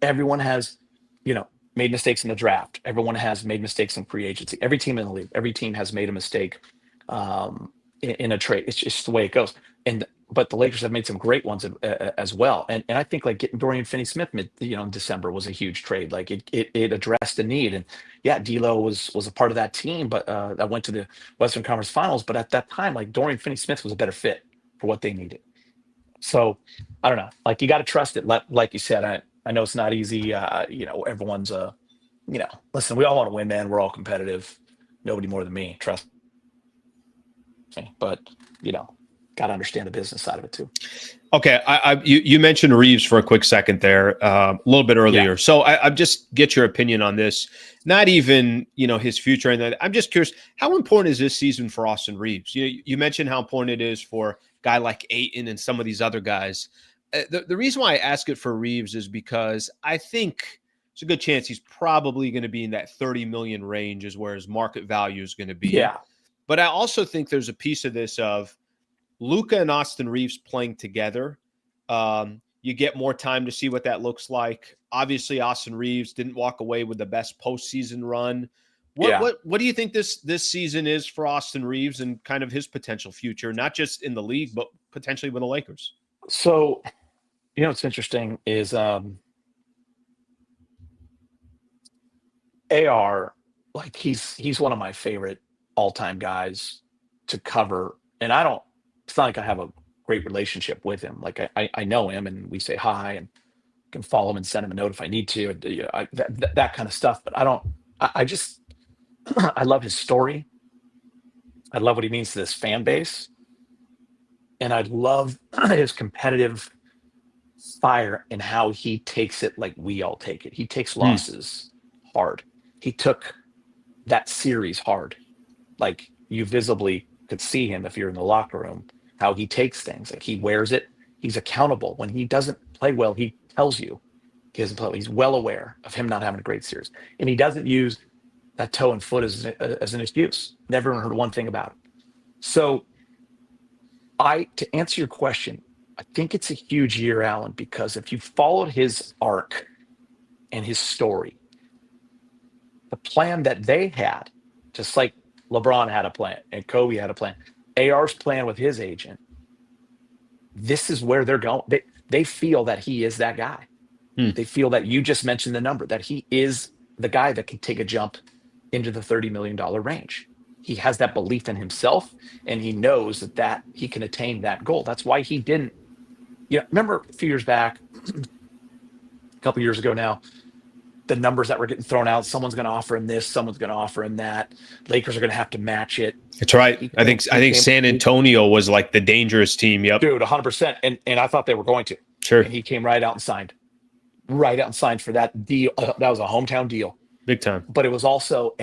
Everyone has, made mistakes in the draft. Everyone has made mistakes in free agency. Every team in the league, every team has made a mistake in a trade. It's just the way it goes. But the Lakers have made some great ones as well. And I think, like, getting Dorian Finney-Smith in December was a huge trade. Like, it addressed a need. And D'Lo was a part of that team, but that went to the Western Conference Finals. But at that time, like, Dorian Finney-Smith was a better fit for what they needed. So I don't know. Like, you got to trust it. Like you said, I know it's not easy. Everyone's listen, we all want to win, man. We're all competitive. Nobody more than me. Trust me. But got to understand the business side of it too. Okay, you mentioned Reaves for a quick second there, a little bit earlier. Yeah. So I just get your opinion on this. Not even his future, and I'm just curious, how important is this season for Austin Reaves? You mentioned how important it is for a guy like Ayton and some of these other guys. The reason why I ask it for Reaves is because I think there's a good chance he's probably going to be in that 30 million range, is where his market value is going to be. Yeah, but I also think there's a piece of this of Luka and Austin Reaves playing together. You get more time to see what that looks like. Obviously, Austin Reaves didn't walk away with the best postseason run. What do you think this season is for Austin Reaves and kind of his potential future, not just in the league, but potentially with the Lakers? So, what's interesting is AR, like, he's one of my favorite all-time guys to cover. And it's not like I have a great relationship with him. Like, I know him, and we say hi, and can follow him and send him a note if I need to, that kind of stuff. But I just, I love his story. I love what he means to this fan base. And I love his competitive fire and how he takes it like we all take it. He takes losses hard. He took that series hard. Like, you visibly could see him if you're in the locker room, how he takes things. Like, he wears it. He's accountable. When he doesn't play well, he tells you he doesn't play well. He's well aware of him not having a great series. And he doesn't use that toe and foot as an excuse. Never heard one thing about it. So to answer your question, I think it's a huge year, Alan, because if you followed his arc and his story, the plan that they had, just like LeBron had a plan, and Kobe had a plan. AR's plan with his agent. This is where they're going. They feel that he is that guy. They feel that you just mentioned the number, that he is the guy that can take a jump into the $30 million range. He has that belief in himself, and he knows that he can attain that goal. That's why he didn't. Remember a few years back, a couple years ago now, the numbers that were getting thrown out. Someone's going to offer him this. Someone's going to offer him that. Lakers are going to have to match it. That's right. I think San Antonio was like the dangerous team. Yep, dude, 100%. And I thought they were going to. Sure. And he came right out and signed for that deal. That was a hometown deal, big time. But it was also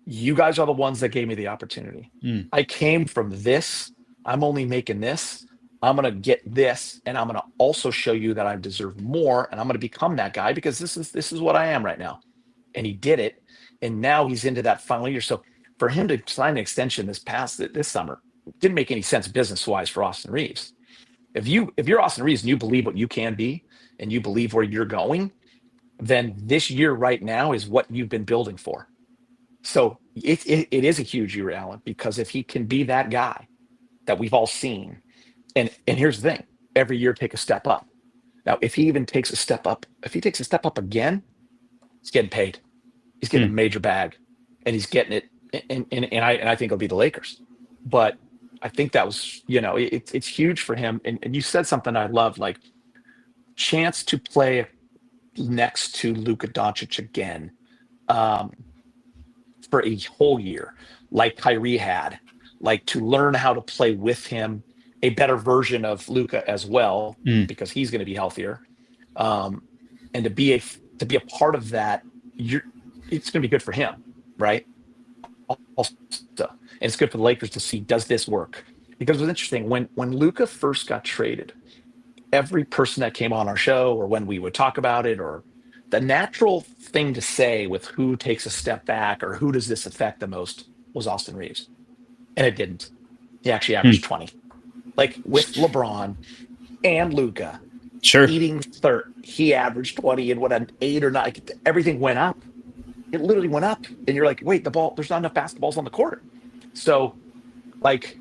you guys are the ones that gave me the opportunity. I came from this. I'm only making this. I'm going to get this, and I'm going to also show you that I deserve more, and I'm going to become that guy because this is what I am right now. And he did it, and now he's into that final year. So for him to sign an extension this summer didn't make any sense business-wise for Austin Reaves. If you're Austin Reaves and you believe what you can be and you believe where you're going, then this year right now is what you've been building for. So it is a huge year, Alan, because if he can be that guy that we've all seen. And here's the thing, every year take a step up. Now, if he even takes a step up, again, he's getting paid. He's getting a major bag, and he's getting it. And I think it'll be the Lakers. But I think that was, it's huge for him. And you said something I love, like chance to play next to Luka Doncic again for a whole year, like Kyrie had, like to learn how to play with him. A better version of Luka as well, because he's going to be healthier, and to be a part of that, it's going to be good for him, right? Also, and it's good for the Lakers to see, does this work? Because it was interesting when Luka first got traded, every person that came on our show or when we would talk about it, or the natural thing to say with who takes a step back or who does this affect the most was Austin Reaves, and it didn't. He actually averaged 20. Like with LeBron and Luka, eating third, he averaged 20 and what an 8 or 9. Everything went up. It literally went up, and you're like, wait, there's not enough basketballs on the court. So, like,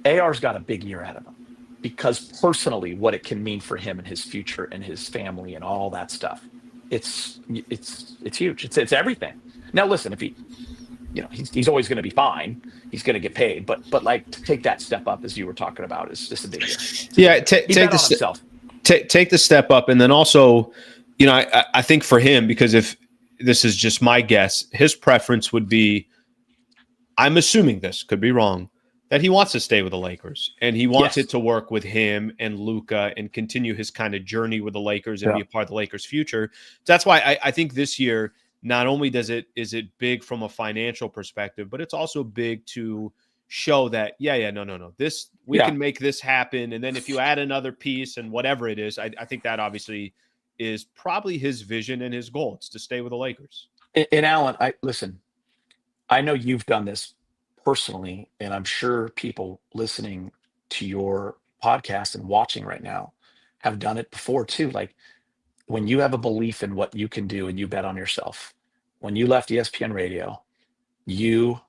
AR's got a big year out of him because personally, what it can mean for him and his future and his family and all that stuff, it's huge. It's everything. Now, listen, if he's always going to be fine. He's going to get paid, but like to take that step up, as you were talking about, is just a big deal. Yeah, take the step up, and then also, I think for him, because if this is just my guess, his preference would be, I'm assuming this could be wrong, that he wants to stay with the Lakers and he wants it to work with him and Luka and continue his kind of journey with the Lakers and be a part of the Lakers' future. So that's why I think this year, not only is it big from a financial perspective, but it's also big to show that, no, this, we can make this happen. And then if you add another piece and whatever it is, I think that obviously is probably his vision and his goal. It's to stay with the Lakers. And Alan, I know you've done this personally, and I'm sure people listening to your podcast and watching right now have done it before too. Like, when you have a belief in what you can do and you bet on yourself, when you left ESPN radio, you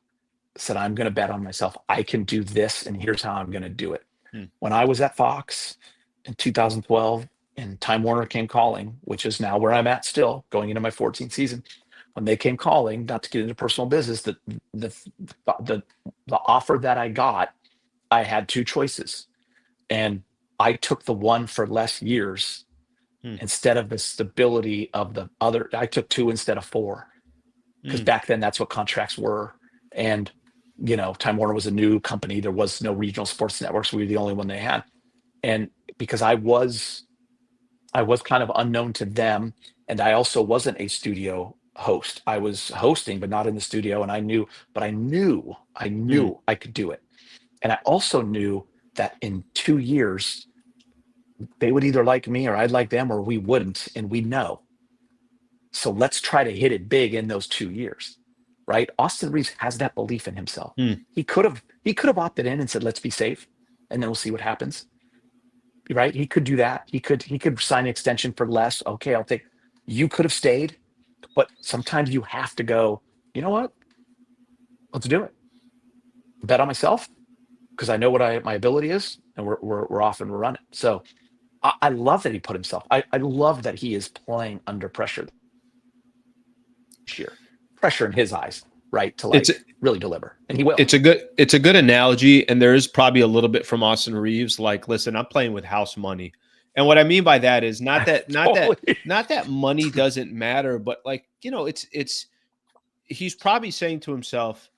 said, I'm going to bet on myself. I can do this, and here's how I'm going to do it. When I was at Fox in 2012 and Time Warner came calling, which is now where I'm at still, going into my 14th season, when they came calling, not to get into personal business, the offer that I got, I had two choices. And I took the one for less years instead of the stability of the other. I took 2 instead of 4 because back then that's what contracts were. And, Time Warner was a new company. There was no regional sports networks. We were the only one they had. And because I was kind of unknown to them, and I also wasn't a studio host. I was hosting, but not in the studio. And I knew I could do it. And I also knew that in 2 years, they would either like me or I'd like them, or we wouldn't, and we know. So let's try to hit it big in those 2 years, right? Austin Reaves has that belief in himself. He could have opted in and said, let's be safe, and then we'll see what happens, right? He could do that. He could sign an extension for less. Okay, I'll take. You could have stayed, but sometimes you have to go, you know what? let's do it. Bet on myself because I know what my ability is, and we're off and we're running. So I love that he put himself. I love that he is playing under pressure this year. Pressure in his eyes, right? To It's really deliver, and he will. it's a good analogy, and there is probably a little bit from Austin Reaves. Like, listen, I'm playing with house money, and what I mean by that is not Totally. that money doesn't matter, but like, it's he's probably saying to himself,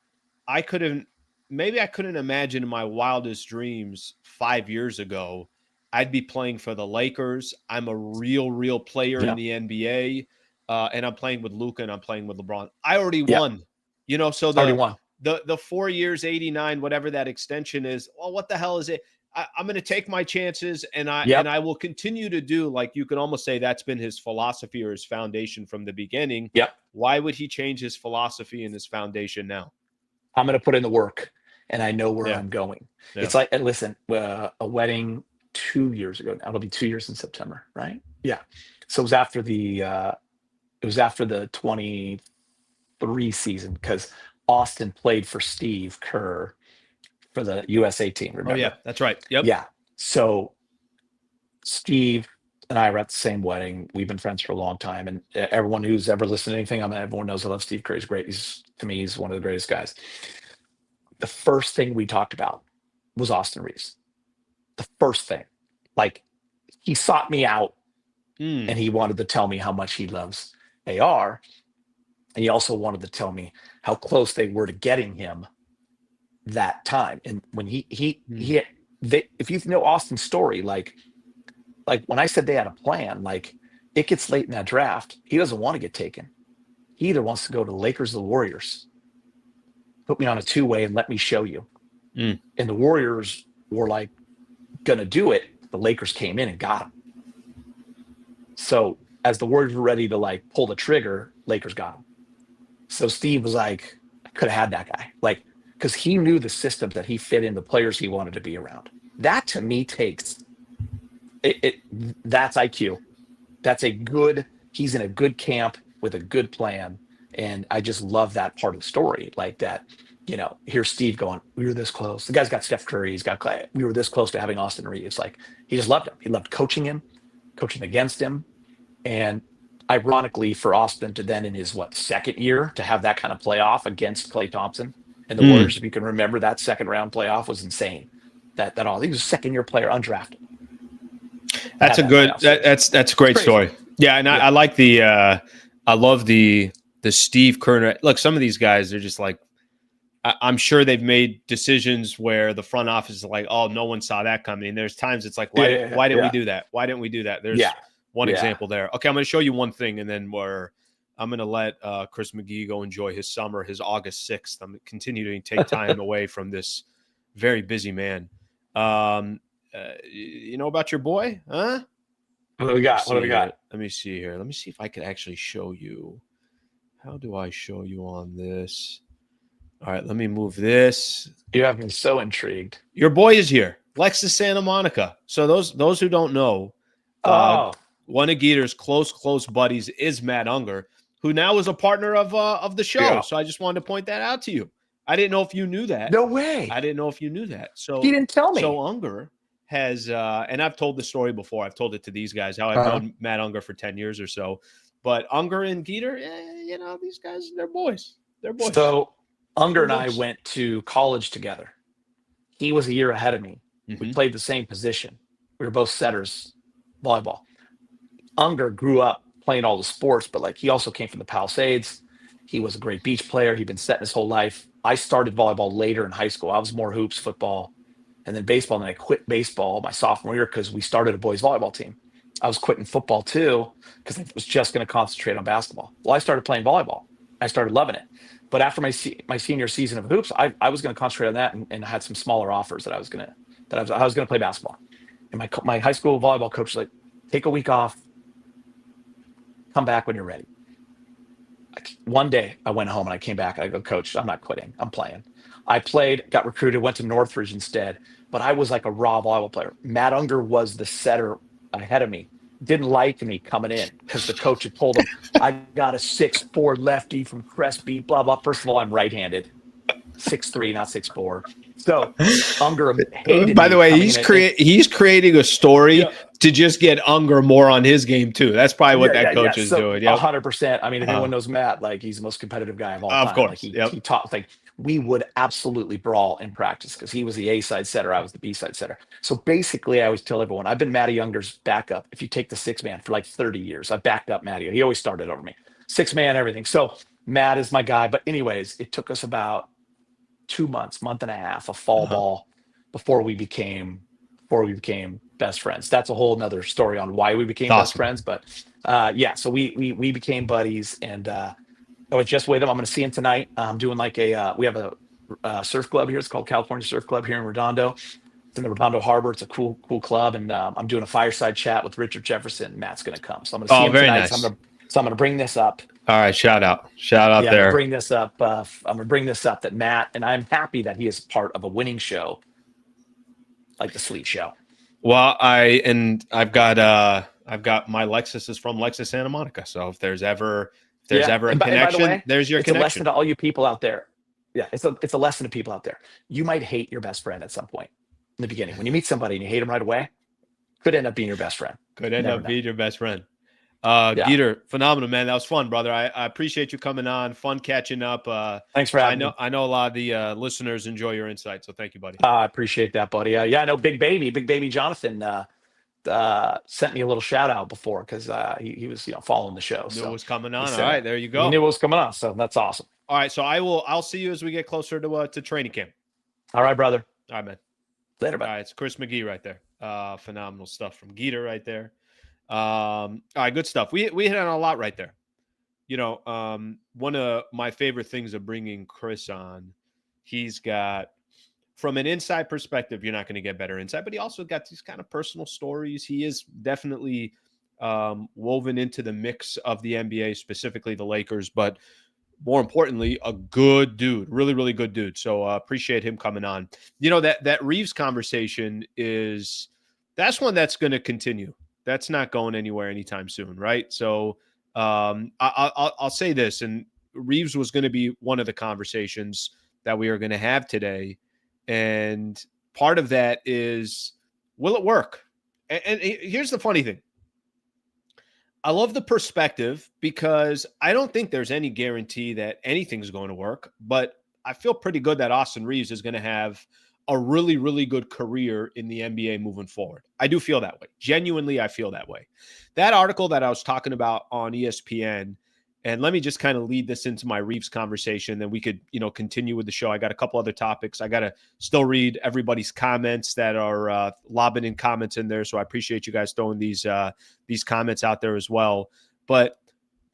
maybe I couldn't imagine in my wildest dreams 5 years ago I'd be playing for the Lakers. I'm a real player in Yeah. the NBA, and I'm playing with Luka and I'm playing with LeBron. I already Yeah. won, so Already won. the 4 years, 89, whatever that extension is. Well, what the hell is it? I'm going to take my chances, and I will continue to do. Like, you can almost say that's been his philosophy or his foundation from the beginning. Yep. Why would he change his philosophy and his foundation now? I'm going to put in the work, and I know where Yeah. I'm going. Yeah. It's like, and listen, a wedding 2 years ago. Now it'll be 2 years in September, right? Yeah. So it was after the 23 season because Austin played for Steve Kerr for the USA team. Remember? Oh yeah, that's right. Yep. Yeah. So Steve and I were at the same wedding. We've been friends for a long time, and everyone who's ever listened to anything, everyone knows I love Steve Kerr. He's great. To me, he's one of the greatest guys. The first thing we talked about was Austin Reaves. The first thing, like, he sought me out, and he wanted to tell me how much he loves AR, and he also wanted to tell me how close they were to getting him that time. And when if you know Austin's story, like when I said they had a plan, like, it gets late in that draft, he doesn't want to get taken. He either wants to go to the Lakers or the Warriors. Put me on a two-way and let me show you. And the Warriors were like gonna do it. The Lakers came in and got him. So as the Warriors were ready to like pull the trigger, Lakers got him. So Steve was like, I could have had that guy, like, because he knew the system that he fit in, the players he wanted to be around. That to me takes it. That's IQ. That's he's in a good camp with a good plan. And I just love that part of the story. Like that, here's Steve going, we were this close. The guy's got Steph Curry. He's got Clay. We were this close to having Austin Reaves. Like, he just loved him. He loved coaching against him. And ironically for Austin to then in his second year to have that kind of playoff against Klay Thompson and the Warriors, if you can remember, that second round playoff was insane. He was a second year player, undrafted. That's a great story. Yeah, and I like I love the Steve Kerr. Look, some of these guys, they're just like, I'm sure they've made decisions where the front office is like, oh, no one saw that coming. And there's times it's like, why didn't we do that? Why didn't we do that? There's one example there. Okay, I'm going to show you one thing, and then I'm going to let Chris McGee go enjoy his summer, his August 6th. I'm continuing to take time away from this very busy man. You know about your boy, huh? What do we got? Let me see here. Let me see if I could actually show you. How do I show you on this? All right, let me move this. You have me so intrigued. Your boy is here, Lexus Santa Monica. So those who don't know, one of Geeter's close buddies is Matt Unger, who now is a partner of the show. Yeah. So I just wanted to point that out to you. I didn't know if you knew that. No way. I didn't know if you knew that. So he didn't tell me. So Unger has, and I've told the story before. I've told it to these guys, how I've known Matt Unger for 10 years or so. But Unger and Geeter, these guys, they're boys. They're boys. So Unger and I went to college together. He was a year ahead of me. Mm-hmm. We played the same position. We were both setters, volleyball. Unger grew up playing all the sports, but he also came from the Palisades. He was a great beach player. He'd been setting his whole life. I started volleyball later in high school. I was more hoops, football, and then baseball. And then I quit baseball my sophomore year because we started a boys volleyball team. I was quitting football too because I was just going to concentrate on basketball. Well, I started playing volleyball. I started loving it. But after my senior season of hoops, I was going to concentrate on that, and I had some smaller offers that I was going to play basketball. And my high school volleyball coach was like, take a week off, come back when you're ready. One day I went home and I came back and I go, Coach, I'm not quitting. I'm playing. I played, got recruited, went to Northridge instead, but I was like a raw volleyball player. Matt Unger was the setter ahead of me. Didn't like me coming in because the coach had told him I got a 6'4" lefty from Crespi, blah, blah. First of all, I'm right-handed. 6'3", not 6'4". So Unger hated By me the way, coming he's creating a story yeah, to just get Unger more on his game too. That's probably what that coach is So doing. Yep. 100%. I mean, if anyone knows Matt, like he's the most competitive guy of all Of time. Like course. he Yep. he taught like we would absolutely brawl in practice because he was the A side setter, I was the B side setter. So basically, I always tell everyone I've been Matty Younger's backup. If you take the 6-man for like 30 years, I backed up Matty. He always started over me. 6-man, everything. So Matt is my guy. But anyways, it took us about 2 months, month and a half of fall ball before we became best friends. That's a whole nother story on why we became best friends. But yeah, so we became buddies, and I was just with him. I'm going to see him tonight. I'm doing like we have a surf club here. It's called California Surf Club here in Redondo. It's in the Redondo Harbor. It's a cool club, and I'm doing a fireside chat with Richard Jefferson. Matt's going to come, so I'm going to see him very tonight. nice. So I'm going to bring this up. All right, shout out Yeah, there. I'm gonna bring this up. I'm gonna bring this up that Matt, and I'm happy that he is part of a winning show, like the Sleet Show. Well, I've got my Lexus is from Lexus Santa Monica. So if there's ever a connection, by the way, there's your it's connection. a lesson to all you people out there. Yeah, it's a lesson to people out there. You might hate your best friend at some point in the beginning. When you meet somebody and you hate them right away, could end up being your best friend. Could end up being your best friend. Yeah. Geeter, phenomenal, man. That was fun, brother. I appreciate you coming on. Fun catching up. Thanks for having me. I know a lot of the listeners enjoy your insight, so thank you, buddy. I appreciate that, buddy. Yeah, I know Big Baby Jonathan sent me a little shout out before because he was following the show. Knew it was coming on. All right, there you go. He knew what was coming on, so that's awesome. All right, so I'll see you as we get closer to training camp. All right, brother. All right, man. Later, bye. All right, it's Chris McGee right there. Phenomenal stuff from Geeter right there. All right, good stuff. We hit on a lot right there. One of my favorite things of bringing Chris on, he's got, from an inside perspective, you're not going to get better insight, but he also got these kind of personal stories. He is definitely woven into the mix of the NBA, specifically the Lakers, but more importantly, a good dude, really, really good dude. So appreciate him coming on. That Reaves conversation that's one that's going to continue. That's not going anywhere anytime soon, right? So I'll say this, and Reaves was going to be one of the conversations that we are going to have today. And part of that is, will it work? And here's the funny thing. I love the perspective because I don't think there's any guarantee that anything's going to work, but I feel pretty good that Austin Reaves is going to have a really, really good career in the NBA moving forward. I do feel that way. Genuinely, I feel that way. That article that I was talking about on ESPN, and let me just kind of lead this into my Reaves conversation, then we could, continue with the show. I got a couple other topics. I got to still read everybody's comments that are lobbing in comments in there. So I appreciate you guys throwing these comments out there as well. But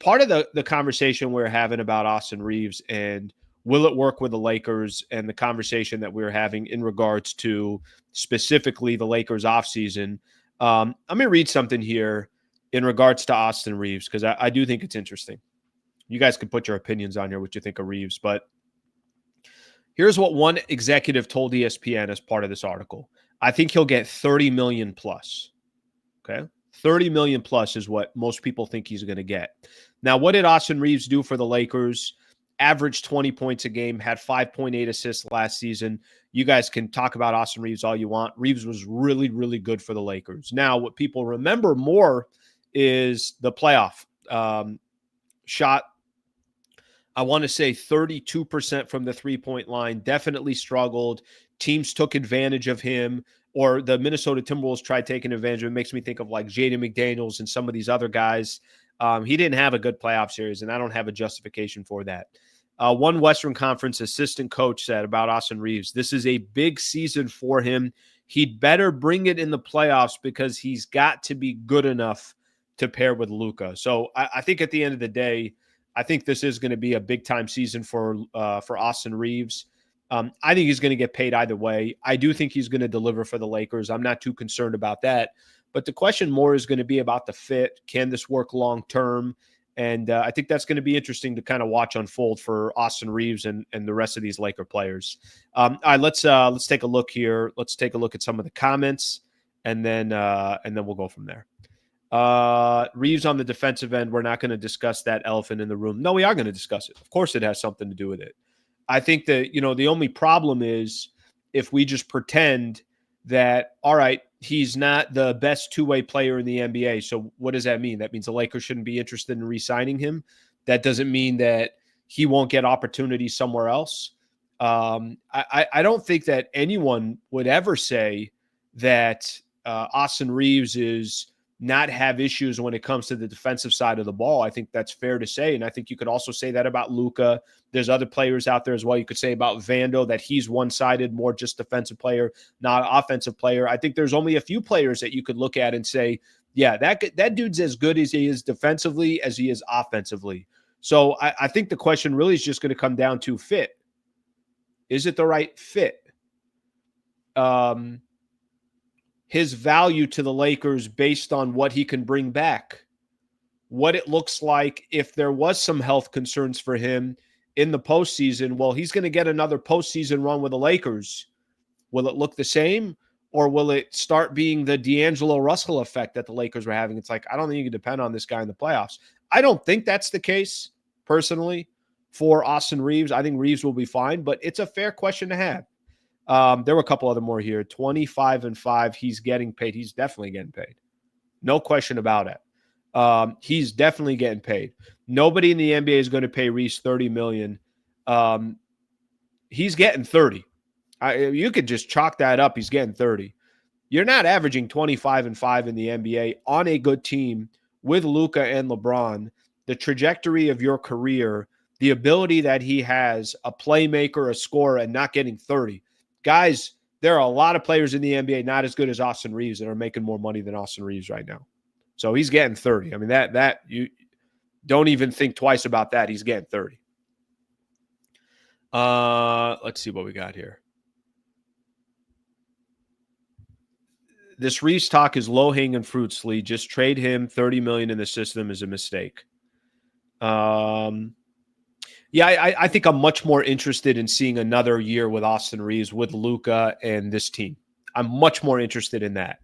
part of the conversation we're having about Austin Reaves and will it work with the Lakers, and the conversation that we're having in regards to specifically the Lakers offseason, I'm going to read something here in regards to Austin Reaves because I do think it's interesting. You guys can put your opinions on here, what you think of Reaves, but here's what one executive told ESPN as part of this article. I think he'll get $30 million plus. Okay. $30 million plus is what most people think he's going to get. Now, what did Austin Reaves do for the Lakers? Averaged 20 points a game, had 5.8 assists last season. You guys can talk about Austin Reaves all you want. Reaves was really, really good for the Lakers. Now, what people remember more is the playoff shot. I want to say 32% from the three-point line. Definitely struggled. Teams took advantage of him, or the Minnesota Timberwolves tried taking advantage of him. It makes me think of like Jaden McDaniels and some of these other guys. He didn't have a good playoff series, and I don't have a justification for that. One Western Conference assistant coach said about Austin Reaves, this is a big season for him. He'd better bring it in the playoffs because he's got to be good enough to pair with Luka. So I think at the end of the day, I think this is going to be a big-time season for Austin Reaves. I think he's going to get paid either way. I do think he's going to deliver for the Lakers. I'm not too concerned about that. But the question more is going to be about the fit. Can this work long-term? And I think that's going to be interesting to kind of watch unfold for Austin Reaves and the rest of these Laker players. All right, let's take a look here. Let's take a look at some of the comments, and then we'll go from there. Reaves on the defensive end, we're not going to discuss that elephant in the room. No, we are going to discuss it. Of course it has something to do with it. I think that, the only problem is if we just pretend that, all right, he's not the best two-way player in the NBA. So what does that mean? That means the Lakers shouldn't be interested in re-signing him. That doesn't mean that he won't get opportunities somewhere else. I don't think that anyone would ever say that Austin Reaves is not have issues when it comes to the defensive side of the ball. I think that's fair to say. And I think you could also say that about Luka. There's other players out there as well. You could say about Vando that he's one-sided, more just defensive player, not offensive player. I think there's only a few players that you could look at and say, yeah, that dude's as good as he is defensively as he is offensively. So I think the question really is just going to come down to fit. Is it the right fit? His value to the Lakers based on what he can bring back, what it looks like if there was some health concerns for him in the postseason. Well, he's going to get another postseason run with the Lakers. Will it look the same, or will it start being the D'Angelo Russell effect that the Lakers were having? It's like, I don't think you can depend on this guy in the playoffs. I don't think that's the case, personally, for Austin Reaves. I think Reaves will be fine, but it's a fair question to have. There were a couple other more here. 25-5. He's getting paid. He's definitely getting paid. No question about it. He's definitely getting paid. Nobody in the NBA is going to pay Reaves $30 million. He's getting 30. You could just chalk that up. He's getting 30. You're not averaging 25-5 in the NBA on a good team with Luka and LeBron. The trajectory of your career, the ability that he has, a playmaker, a scorer, and not getting 30. Guys, there are a lot of players in the NBA not as good as Austin Reaves that are making more money than Austin Reaves right now. So he's getting 30. I mean, that you don't even think twice about that. He's getting 30. Let's see what we got here. This Reaves talk is low-hanging fruit, Slee. Just trade him. $30 million in the system is a mistake. Yeah, I think I'm much more interested in seeing another year with Austin Reaves, with Luka and this team. I'm much more interested in that.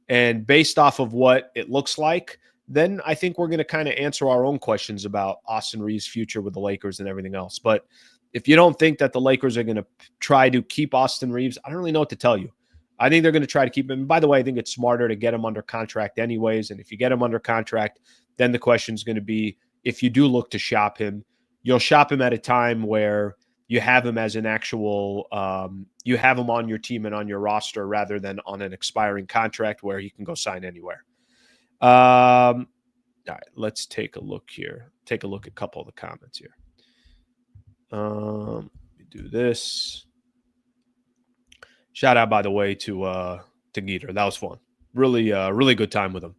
And based off of what it looks like, then I think we're going to kind of answer our own questions about Austin Reaves' future with the Lakers and everything else. But if you don't think that the Lakers are going to try to keep Austin Reaves, I don't really know what to tell you. I think they're going to try to keep him. By the way, I think it's smarter to get him under contract anyways. And if you get him under contract, then the question is going to be, if you do look to shop him, you'll shop him at a time where you have him as an actual, you have him on your team and on your roster rather than on an expiring contract where he can go sign anywhere. All right, let's take a look here. Take a look at a couple of the comments here. Let me do this. Shout out, by the way, to Geeter. That was fun. Really good time with him.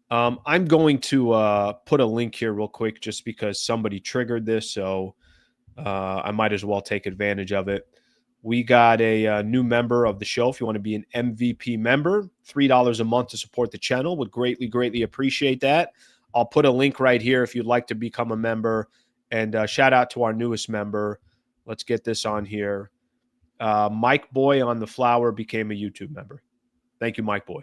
I'm going to put a link here real quick just because somebody triggered this, so I might as well take advantage of it. We got a new member of the show. If you want to be an MVP member, $3 a month to support the channel. Would greatly appreciate that. I'll put a link right here if you'd like to become a member. And shout out to our newest member. Let's get this on here. Mike Boy on the Flower became a YouTube member. Thank you, Mike Boy.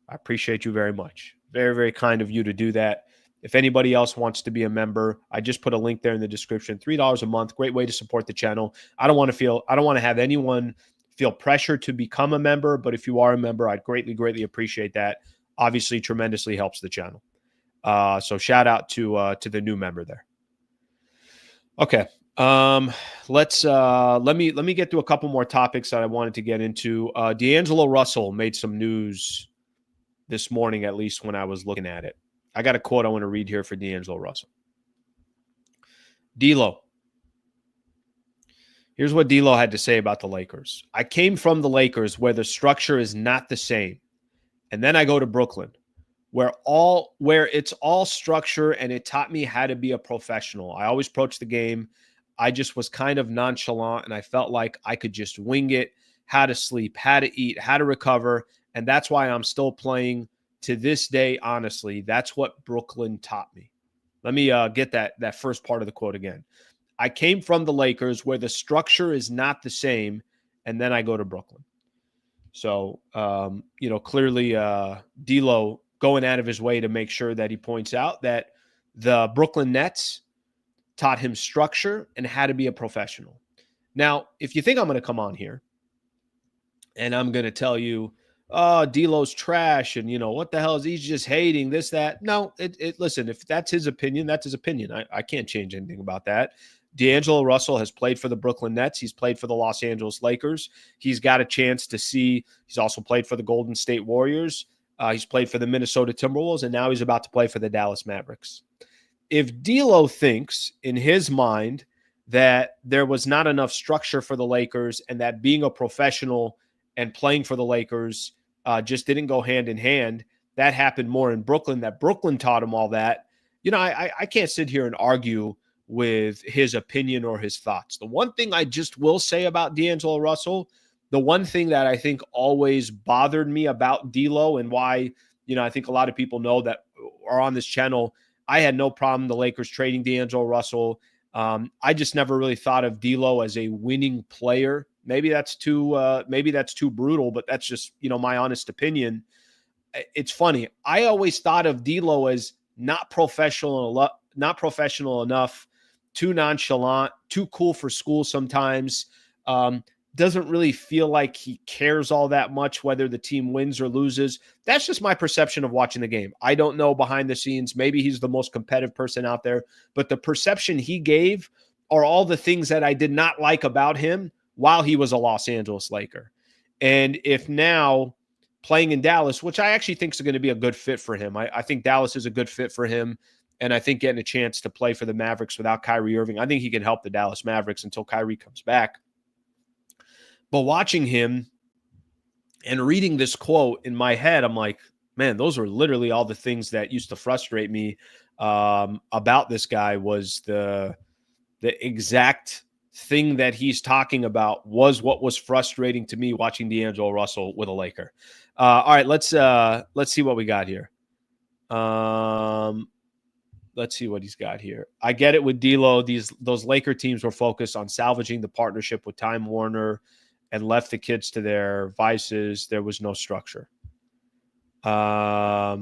I appreciate you very much. Very kind of you to do that. If anybody else wants to be a member, I just put a link there in the description. $3 a month, great way to support the channel. I don't want to have anyone feel pressure to become a member, but if you are a member, I'd greatly appreciate that. Obviously, tremendously helps the channel. So shout out to the new member there. Okay. Let me get to a couple more topics that I wanted to get into. D'Angelo Russell made some news this morning, at least when I was looking at it. I got a quote I want to read here for D'Angelo Russell. D'Lo. Here's what D'Lo had to say about the Lakers. I came from the Lakers where the structure is not the same. And then I go to Brooklyn where it's all structure, and it taught me how to be a professional. I always approached the game. I just was kind of nonchalant, and I felt like I could just wing it, how to sleep, how to eat, how to recover. And that's why I'm still playing to this day, honestly. That's what Brooklyn taught me. Let me get that first part of the quote again. I came from the Lakers where the structure is not the same, and then I go to Brooklyn. So, clearly D'Lo going out of his way to make sure that he points out that the Brooklyn Nets taught him structure and how to be a professional. Now, if you think I'm going to come on here and I'm going to tell you, oh, D'Lo's trash and, what the hell is he's just hating this, that. No, listen, if that's his opinion, that's his opinion. I can't change anything about that. D'Angelo Russell has played for the Brooklyn Nets. He's played for the Los Angeles Lakers. He's got a chance to see. He's also played for the Golden State Warriors. He's played for the Minnesota Timberwolves, and now he's about to play for the Dallas Mavericks. If D'Lo thinks in his mind that there was not enough structure for the Lakers and that being a professional and playing for the Lakers just didn't go hand in hand, that happened more in Brooklyn, that Brooklyn taught him all that. I can't sit here and argue with his opinion or his thoughts. The one thing I just will say about D'Angelo Russell, the one thing that I think always bothered me about D'Lo and why, I think a lot of people know that are on this channel, I had no problem the Lakers trading D'Angelo Russell. I just never really thought of D'Lo as a winning player. Maybe that's too brutal, but that's just, my honest opinion. It's funny. I always thought of D'Lo as not professional enough, too nonchalant, too cool for school sometimes. Doesn't really feel like he cares all that much whether the team wins or loses. That's just my perception of watching the game. I don't know behind the scenes. Maybe he's the most competitive person out there, but the perception he gave are all the things that I did not like about him while he was a Los Angeles Laker. And if now playing in Dallas, which I actually think is going to be a good fit for him, I think Dallas is a good fit for him. And I think getting a chance to play for the Mavericks without Kyrie Irving, I think he can help the Dallas Mavericks until Kyrie comes back. But watching him and reading this quote in my head, I'm like, man, those were literally all the things that used to frustrate me about this guy. Was the exact thing that he's talking about was what was frustrating to me watching D'Angelo Russell with a Laker. All right, let's see what we got here. Let's see what he's got here. I get it with D'Lo. Those Laker teams were focused on salvaging the partnership with Time Warner and left the kids to their vices. There was no structure. Yeah,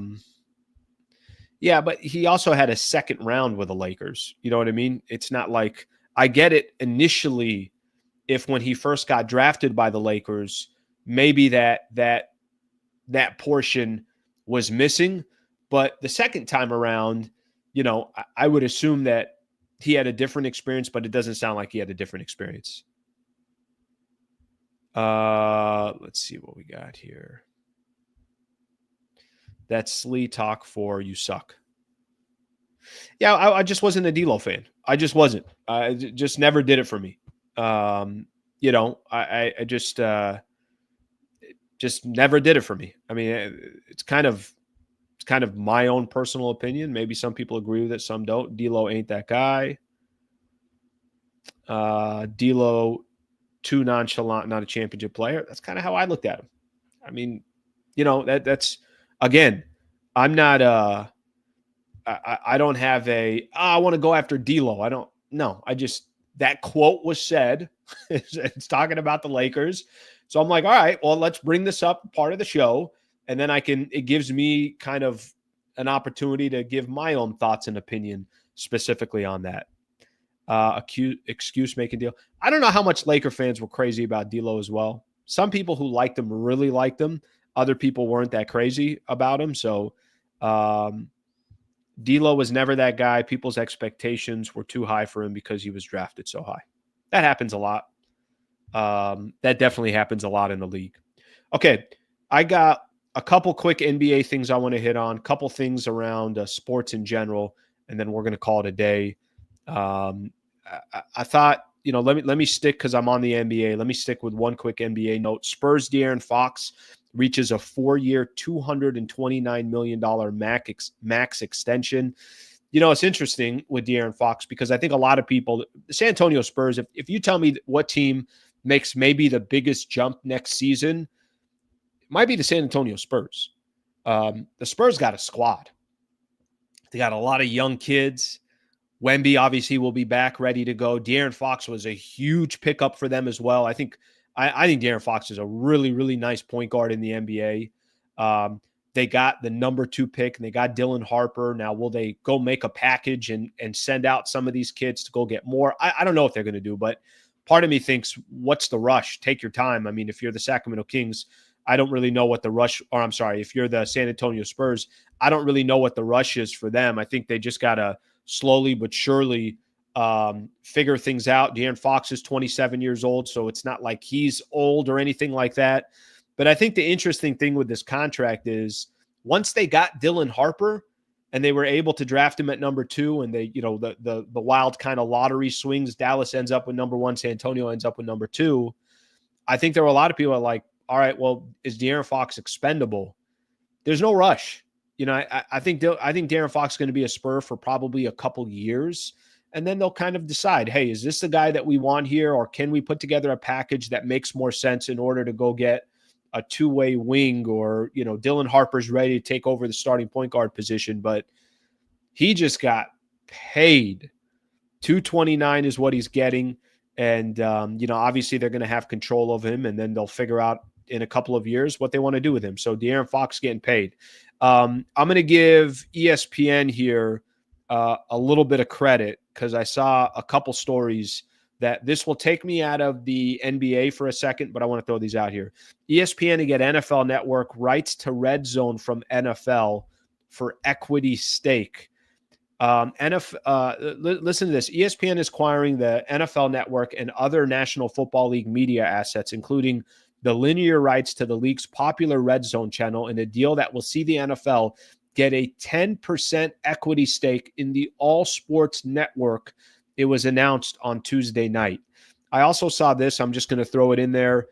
but he also had a second round with the Lakers. You know what I mean? It's not like, I get it initially, if when he first got drafted by the Lakers, maybe that portion was missing. But the second time around, I would assume that he had a different experience, but it doesn't sound like he had a different experience. Let's see what we got here. That's Slee talk for you suck. Yeah, I just wasn't a D'Lo fan. I just wasn't. I just never did it for me. I just never did it for me. I mean, it's kind of my own personal opinion. Maybe some people agree with it, some don't. D'Lo ain't that guy. D'Lo too nonchalant, not a championship player. That's kind of how I looked at him. I mean, that's again, I'm not I don't have I want to go after D'Lo. I don't know. That quote was said. It's talking about the Lakers. So I'm like, all right, well, let's bring this up part of the show. And then it gives me kind of an opportunity to give my own thoughts and opinion specifically on that. Excuse making deal. I don't know how much Laker fans were crazy about D'Lo as well. Some people who liked him really liked him. Other people weren't that crazy about him. So D'Lo was never that guy. People's expectations were too high for him because he was drafted so high. That happens a lot. That definitely happens a lot in the league. Okay, I got a couple quick NBA things I want to hit on, couple things around sports in general, and then we're going to call it a day. I thought, let me stick, because I'm on the NBA. Let me stick with one quick NBA note. Spurs De'Aaron Fox reaches a 4-year, $229 million max extension. It's interesting with De'Aaron Fox because I think a lot of people, the San Antonio Spurs, if you tell me what team makes maybe the biggest jump next season, it might be the San Antonio Spurs. The Spurs got a squad. They got a lot of young kids. Wemby obviously will be back, ready to go. De'Aaron Fox was a huge pickup for them as well. I think De'Aaron Fox is a really, really nice point guard in the NBA. They got the number 2 pick and they got Dylan Harper. Now, will they go make a package and send out some of these kids to go get more? I don't know what they're going to do, but part of me thinks, what's the rush? Take your time. I mean, if you're the Sacramento Kings, I don't really know what the rush, or I'm sorry, if you're the San Antonio Spurs, I don't really know what the rush is for them. I think they just got to slowly but surely figure things out. De'Aaron Fox is 27 years old, so it's not like he's old or anything like that. But I think the interesting thing with this contract is once they got Dylan Harper and they were able to draft him at number 2, and they, the wild kind of lottery swings, Dallas ends up with number 1, San Antonio ends up with number 2. I think there were a lot of people that are like, all right, well, is De'Aaron Fox expendable? There's no rush. I think De'Aaron Fox is going to be a Spur for probably a couple years. And then they'll kind of decide, hey, is this the guy that we want here? Or can we put together a package that makes more sense in order to go get a two-way wing? Or, Dylan Harper's ready to take over the starting point guard position, but he just got paid. $229 is what he's getting. And, obviously they're going to have control of him, and then they'll figure out in a couple of years what they want to do with him. So De'Aaron Fox getting paid. I'm going to give ESPN here a little bit of credit, because I saw a couple stories that this will take me out of the NBA for a second, but I want to throw these out here. ESPN to get NFL Network rights to Redzone from NFL for equity stake. Listen to this. ESPN is acquiring the NFL Network and other National Football League media assets, including the linear rights to the league's popular Redzone channel, in a deal that will see the NFL get a 10% equity stake in the All Sports Network. It was announced on Tuesday night. I also saw this. I'm just going to throw it in there.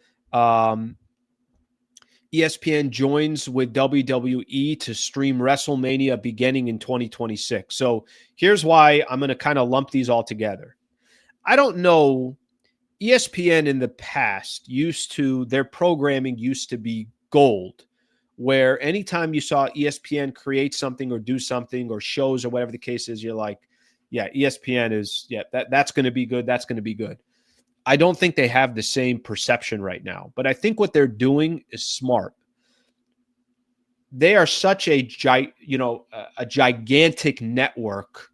ESPN joins with WWE to stream WrestleMania beginning in 2026. So here's why I'm going to kind of lump these all together. I don't know. ESPN in the past their programming used to be gold, where anytime you saw ESPN create something or do something or shows or whatever the case is, you're like, yeah, ESPN is, that's going to be good. That's going to be good. I don't think they have the same perception right now, but I think what they're doing is smart. They are such a gigantic network.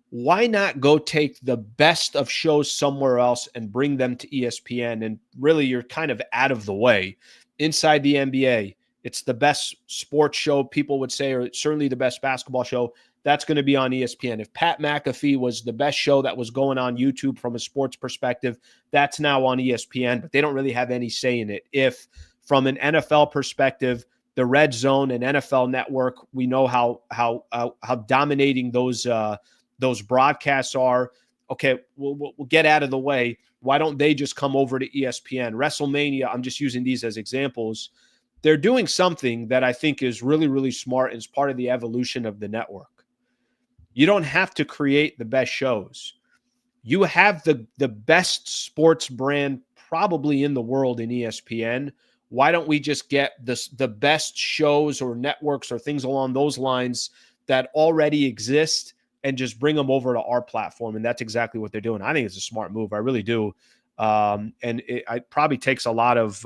Why not go take the best of shows somewhere else and bring them to ESPN? And really, you're kind of out of the way. Inside the NBA, it's the best sports show, people would say, or certainly the best basketball show. That's going to be on ESPN. If Pat McAfee was the best show that was going on YouTube from a sports perspective, that's now on ESPN, but they don't really have any say in it. If from an NFL perspective, the Redzone and NFL Network, we know how dominating those broadcasts are. Okay, we'll get out of the way. Why don't they just come over to ESPN? WrestleMania, I'm just using these as examples. They're doing something that I think is really, really smart and is part of the evolution of the network. You don't have to create the best shows. You have the best sports brand probably in the world in ESPN. Why don't we just get the best shows or networks or things along those lines that already exist and just bring them over to our platform? And that's exactly what they're doing. I think it's a smart move. I really do. And it probably takes a lot of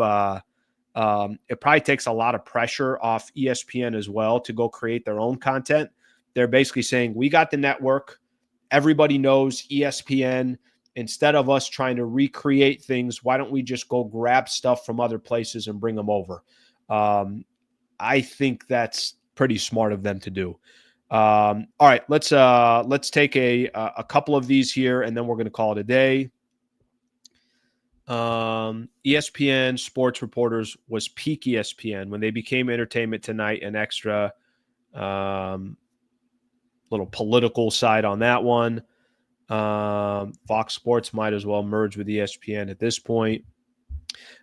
pressure off ESPN as well to go create their own content. They're basically saying, we got the network. Everybody knows ESPN. Instead of us trying to recreate things, why don't we just go grab stuff from other places and bring them over? I think that's pretty smart of them to do. All right, let's take a couple of these here, and then we're going to call it a day. ESPN sports reporters was peak ESPN when they became Entertainment Tonight and Extra. Little political side on that one. Fox Sports might as well merge with ESPN at this point.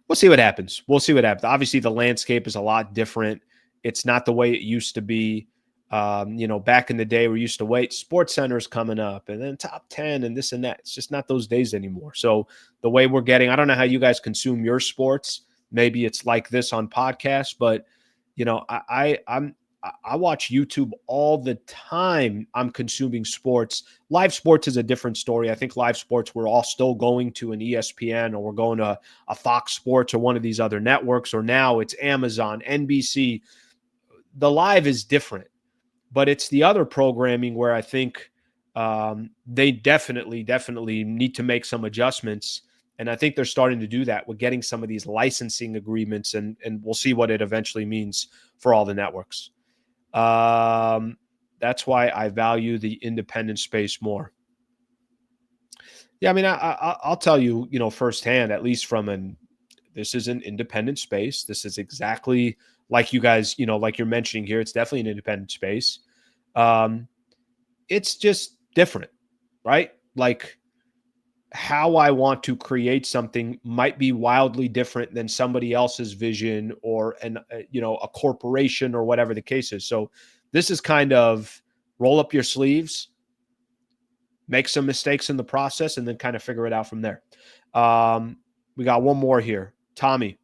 We'll see what happens. Obviously, the landscape is a lot different. It's not the way it used to be. Back in the day, we used to wait. Sports Center's coming up, and then top 10 and this and that. It's just not those days anymore. So the way we're getting, I don't know how you guys consume your sports. Maybe it's like this on podcasts, but I watch YouTube all the time. I'm consuming sports. Live sports is a different story. I think live sports, we're all still going to an ESPN, or we're going to a Fox Sports or one of these other networks, or now it's Amazon, NBC. The live is different, but it's the other programming where I think they definitely need to make some adjustments And I think they're starting to do that with getting some of these licensing agreements, and we'll see what it eventually means for all the networks. That's why I value the independent space more. Yeah, I mean, I'll tell you, firsthand, at least this is an independent space. This is exactly like you guys, like you're mentioning here. It's definitely an independent space. It's just different, right? Like, how I want to create something might be wildly different than somebody else's vision or a corporation or whatever the case is. So this is kind of roll up your sleeves, make some mistakes in the process, and then kind of figure it out from there. We got one more here. Tommy,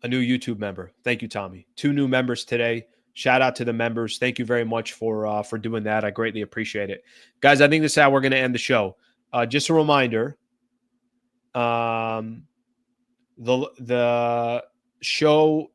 a new YouTube member. Thank you, Tommy. 2 new members today. Shout out to the members. Thank you very much for doing that. I greatly appreciate it. Guys, I think this is how we're going to end the show. Just a reminder, the show,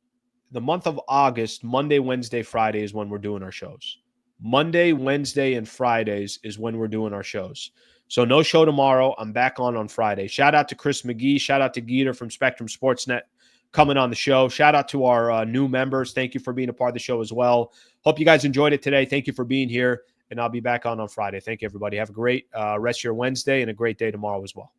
the month of August, Monday, Wednesday, Friday is when we're doing our shows. Monday, Wednesday, and Fridays is when we're doing our shows. So no show tomorrow. I'm back on Friday. Shout out to Chris McGee. Shout out to Geeter from Spectrum SportsNet coming on the show. Shout out to our new members. Thank you for being a part of the show as well. Hope you guys enjoyed it today. Thank you for being here. And I'll be back on Friday. Thank you, everybody. Have a great rest of your Wednesday and a great day tomorrow as well.